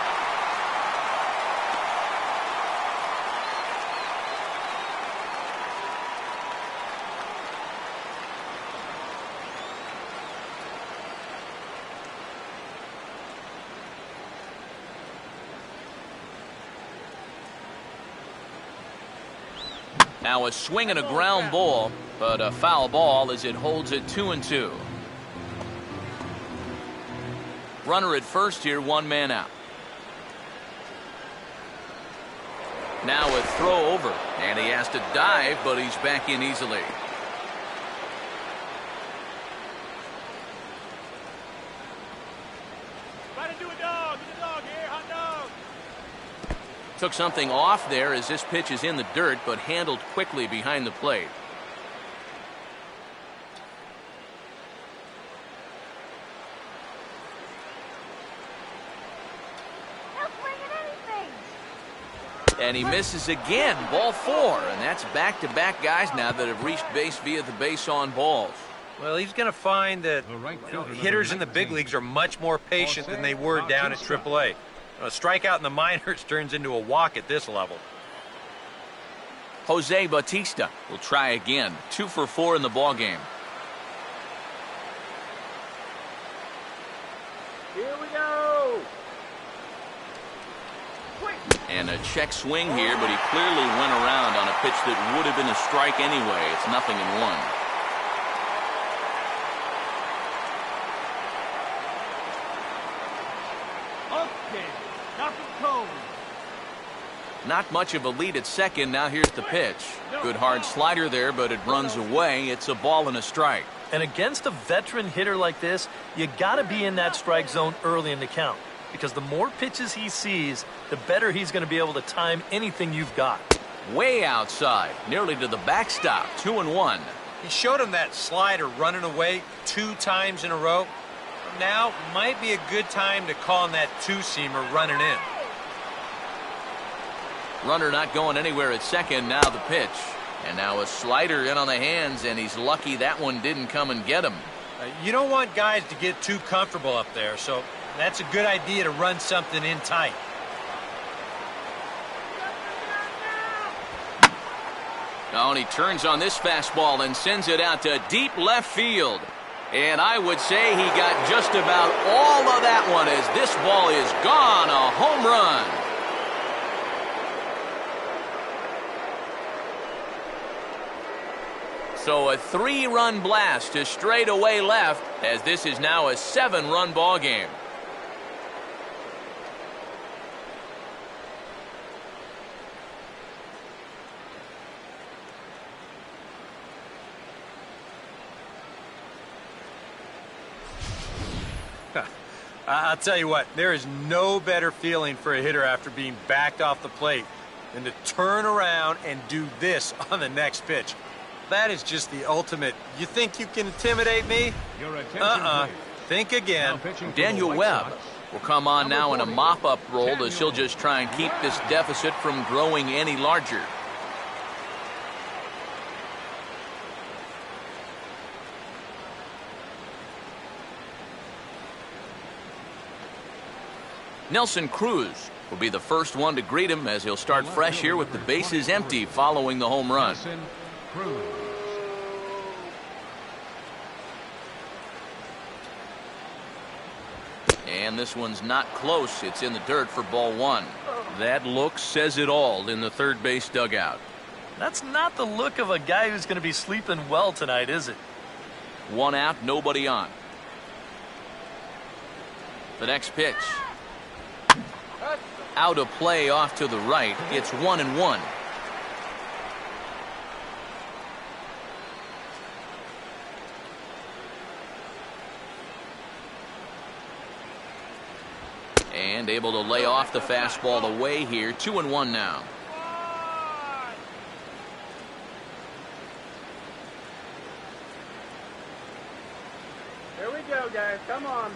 Now a swing and a ground ball, but a foul ball as it holds it 2-2. Runner at first here, one man out. Now a throw over, and he has to dive, but he's back in easily. Took something off there as this pitch is in the dirt, but handled quickly behind the plate. And he misses again, ball 4, and that's back-to-back guys now that have reached base via the base on balls. Well, he's going to find that hitters in the big leagues are much more patient than they were down at AAA. A strikeout in the minors turns into a walk at this level. Jose Bautista will try again. 2 for 4 in the ballgame. Here we go. And a check swing here, but he clearly went around on a pitch that would have been a strike anyway. It's 0-1. Not much of a lead at second. Now here's the pitch. Good hard slider there, but it runs away. It's a ball and a strike. And against a veteran hitter like this, you got to be in that strike zone early in the count, because the more pitches he sees, the better he's going to be able to time anything you've got. Way outside, nearly to the backstop. 2-1. He showed him that slider running away 2 times in a row. Now might be a good time to call him that 2-seamer running in. Runner not going anywhere at second. Now the pitch. And now a slider in on the hands, and he's lucky that one didn't come and get him. You don't want guys to get too comfortable up there, so that's a good idea to run something in tight. Oh, and he turns on this fastball and sends it out to deep left field. And I would say he got just about all of that one as this ball is gone. A home run. So a 3-run blast to straightaway left as this is now a 7-run ball game. I'll tell you what, there is no better feeling for a hitter after being backed off the plate than to turn around and do this on the next pitch. That is just the ultimate. You think you can intimidate me? Think again. Daniel Webb will come on now in a mop-up role as he'll just try and keep this deficit from growing any larger. Nelson Cruz will be the first one to greet him as he'll start fresh here with the bases empty following the home run. And this one's not close. It's in the dirt for ball 1. That look says it all in the third base dugout. That's not the look of a guy who's going to be sleeping well tonight, is it? 1 out, nobody on. The next pitch. Out of play off to the right. It's 1-1. And able to lay off the fastball away here. 2-1 now. Here we go, guys. Come on.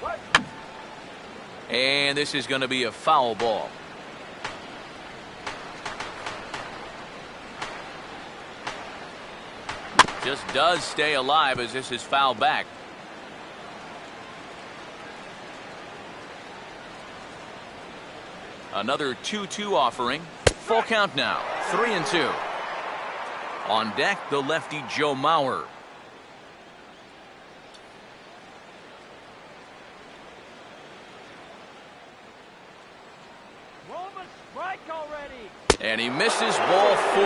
What? And this is going to be a foul ball. Just does stay alive as this is fouled back. Another 2-2 offering. Full count now. 3-2. On deck, the lefty Joe Mauer. Strike already. And he misses ball 4.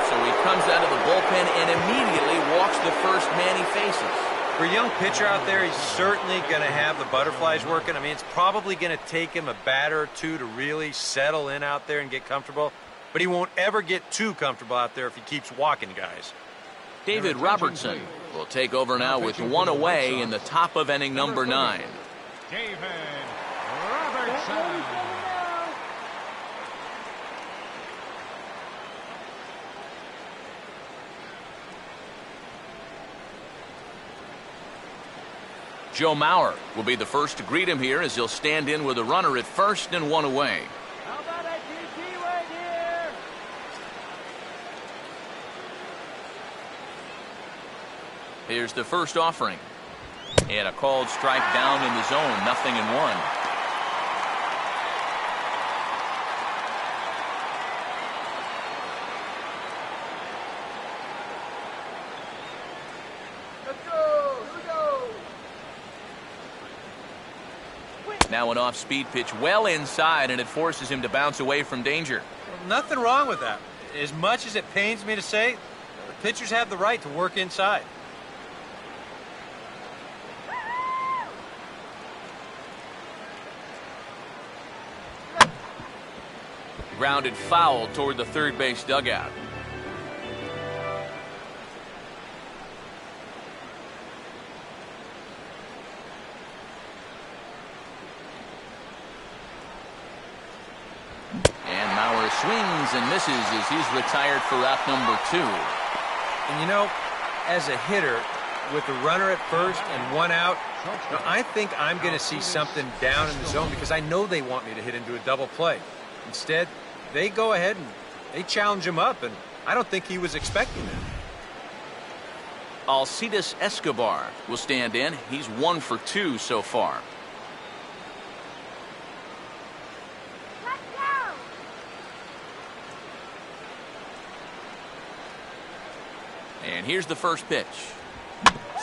So he comes out of the bullpen and immediately walks the first man he faces. For a young pitcher out there, he's certainly going to have the butterflies working. I mean, it's probably going to take him a batter or two to really settle in out there and get comfortable. But he won't ever get too comfortable out there if he keeps walking guys. David Robertson will take over now with one away in the top of inning number 9. David Robertson. Joe Mauer will be the first to greet him here as he'll stand in with a runner at first and one away. How about a GG right here? Here's the first offering. And a called strike down in the zone, 0-1. Now an off-speed pitch well inside, and it forces him to bounce away from danger. Well, nothing wrong with that. As much as it pains me to say, the pitchers have the right to work inside. Grounded foul toward the third base dugout. Swings and misses as he's retired for out number 2. And you know, as a hitter, with a runner at first and one out, I think I'm going to see something down in the zone because I know they want me to hit into a double play. Instead, they go ahead and they challenge him up, and I don't think he was expecting that. Alcides Escobar will stand in. He's 1 for 2 so far. And here's the first pitch.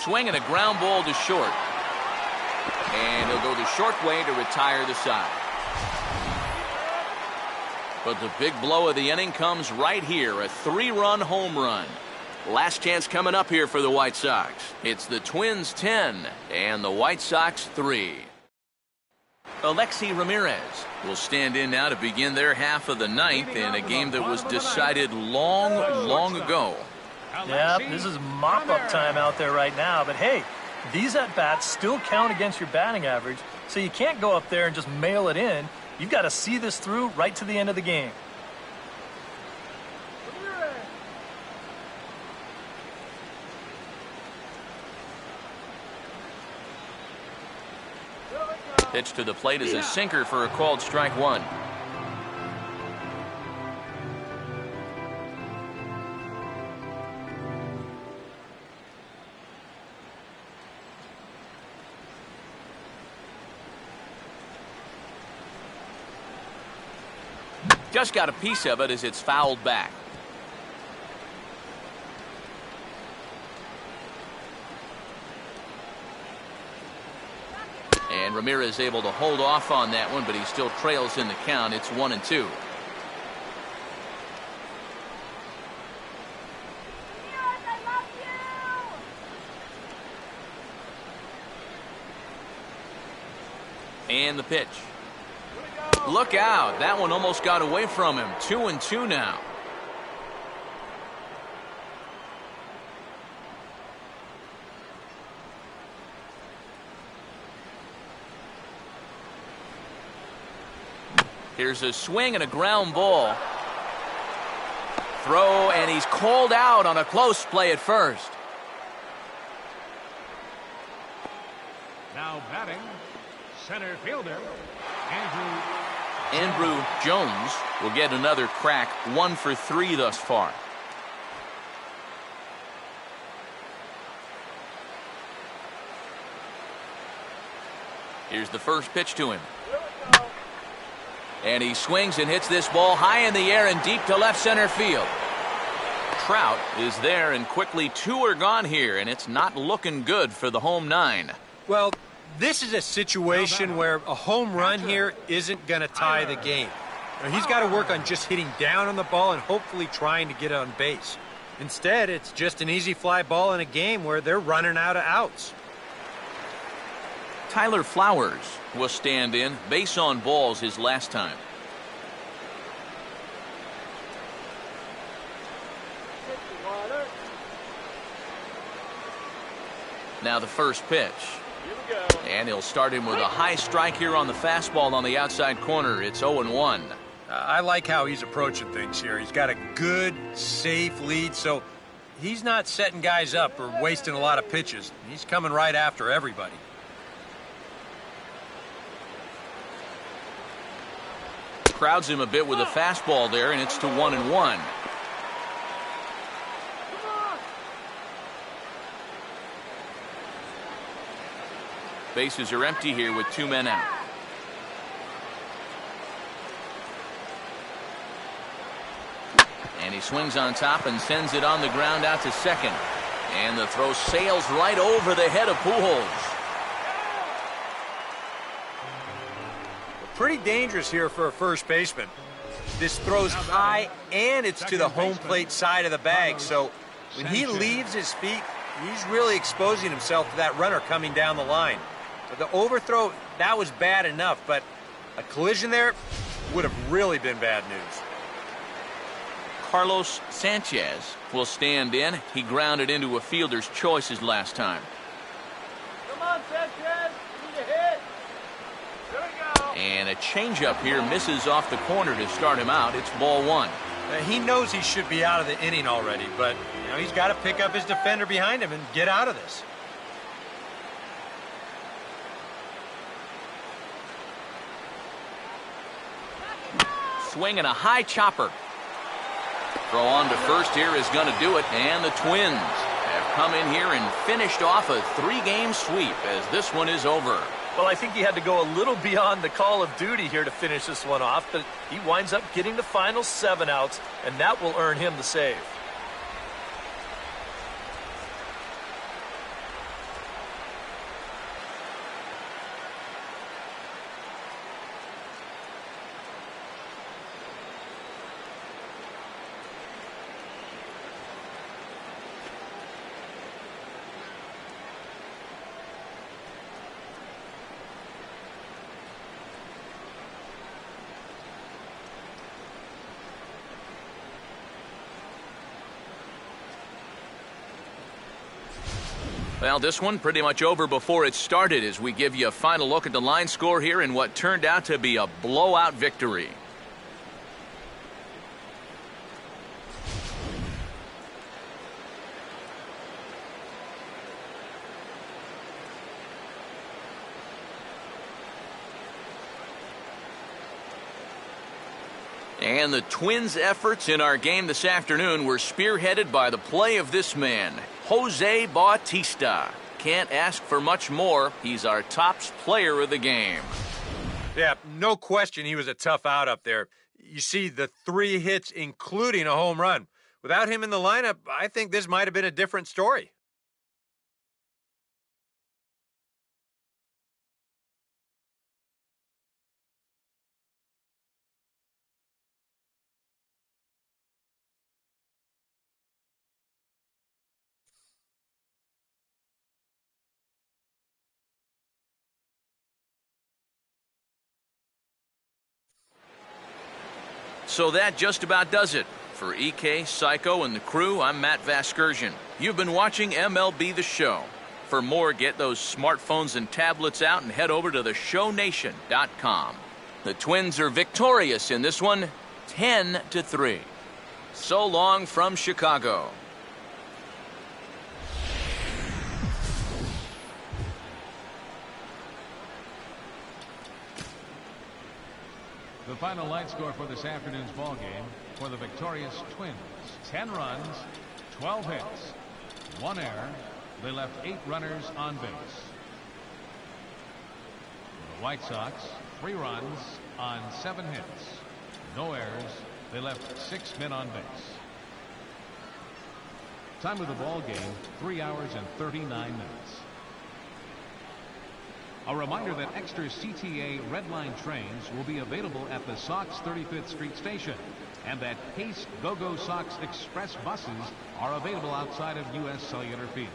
Swing and a ground ball to short. And he'll go the short way to retire the side. But the big blow of the inning comes right here, a 3-run home run. Last chance coming up here for the White Sox. It's the Twins 10 and the White Sox 3. Alexi Ramirez will stand in now to begin their half of the ninth in a game that was decided long ago. Yeah, this is mop-up time out there right now. But, hey, these at-bats still count against your batting average, so you can't go up there and just mail it in. You've got to see this through right to the end of the game. Pitch to the plate is a sinker for a called strike 1. Just got a piece of it as it's fouled back. And Ramirez able to hold off on that one, but he still trails in the count. It's 1-2. And the pitch. Look out. That one almost got away from him. 2-2 now. Here's a swing and a ground ball. Throw, and he's called out on a close play at first. Now batting, center fielder, Andrew Jones will get another crack, 1 for 3 thus far. Here's the first pitch to him. And he swings and hits this ball high in the air and deep to left center field. Trout is there, and quickly 2 are gone here, and it's not looking good for the home 9. Well, this is a situation where a home run here isn't going to tie the game. Now, he's got to work on just hitting down on the ball and hopefully trying to get on base. Instead, it's just an easy fly ball in a game where they're running out of outs. Tyler Flowers will stand in. Base on balls his last time. Now the first pitch. And he'll start him with a high strike here on the fastball on the outside corner. It's 0-1. I like how he's approaching things here. He's got a good, safe lead, so he's not setting guys up or wasting a lot of pitches. He's coming right after everybody. Crowds him a bit with a fastball there, and it's to 1-1. Bases are empty here with 2 men out. And he swings on top and sends it on the ground out to second. And the throw sails right over the head of Pujols. Pretty dangerous here for a first baseman. This throws high, and it's to the home plate side of the bag. So when he leaves his feet, he's really exposing himself to that runner coming down the line. So the overthrow, that was bad enough, but a collision there would have really been bad news. Carlos Sanchez will stand in. He grounded into a fielder's choice his last time. Come on, Sanchez. Need a hit. Here we go. And a changeup here misses off the corner to start him out. It's ball 1. He knows he should be out of the inning already, but he's got to pick up his defender behind him and get out of this. Swing and a high chopper. Throw on to first here is going to do it, and the Twins have come in here and finished off a 3-game sweep as this one is over. Well, I think he had to go a little beyond the call of duty here to finish this one off, but he winds up getting the final 7 outs, and that will earn him the save. Well, this one pretty much over before it started as we give you a final look at the line score here in what turned out to be a blowout victory. And the Twins' efforts in our game this afternoon were spearheaded by the play of this man, Jose Bautista. Can't ask for much more. He's our top player of the game. Yeah, no question he was a tough out up there. You see the 3 hits, including a home run. Without him in the lineup, I think this might have been a different story. So that just about does it. For EK, Psycho, and the crew, I'm Matt Vasgersian. You've been watching MLB The Show. For more, get those smartphones and tablets out and head over to theshownation.com. The Twins are victorious in this one, 10-3. So long from Chicago. The final line score for this afternoon's ball game for the victorious Twins: 10 runs, 12 hits, 1 error. They left 8 runners on base. The White Sox, 3 runs on 7 hits, no errors. They left 6 men on base. Time of the ball game, 3 hours and 39 minutes. A reminder that extra CTA Red Line trains will be available at the Sox 35th Street station, and that Pace Go-Go Sox Express buses are available outside of U.S. Cellular Field.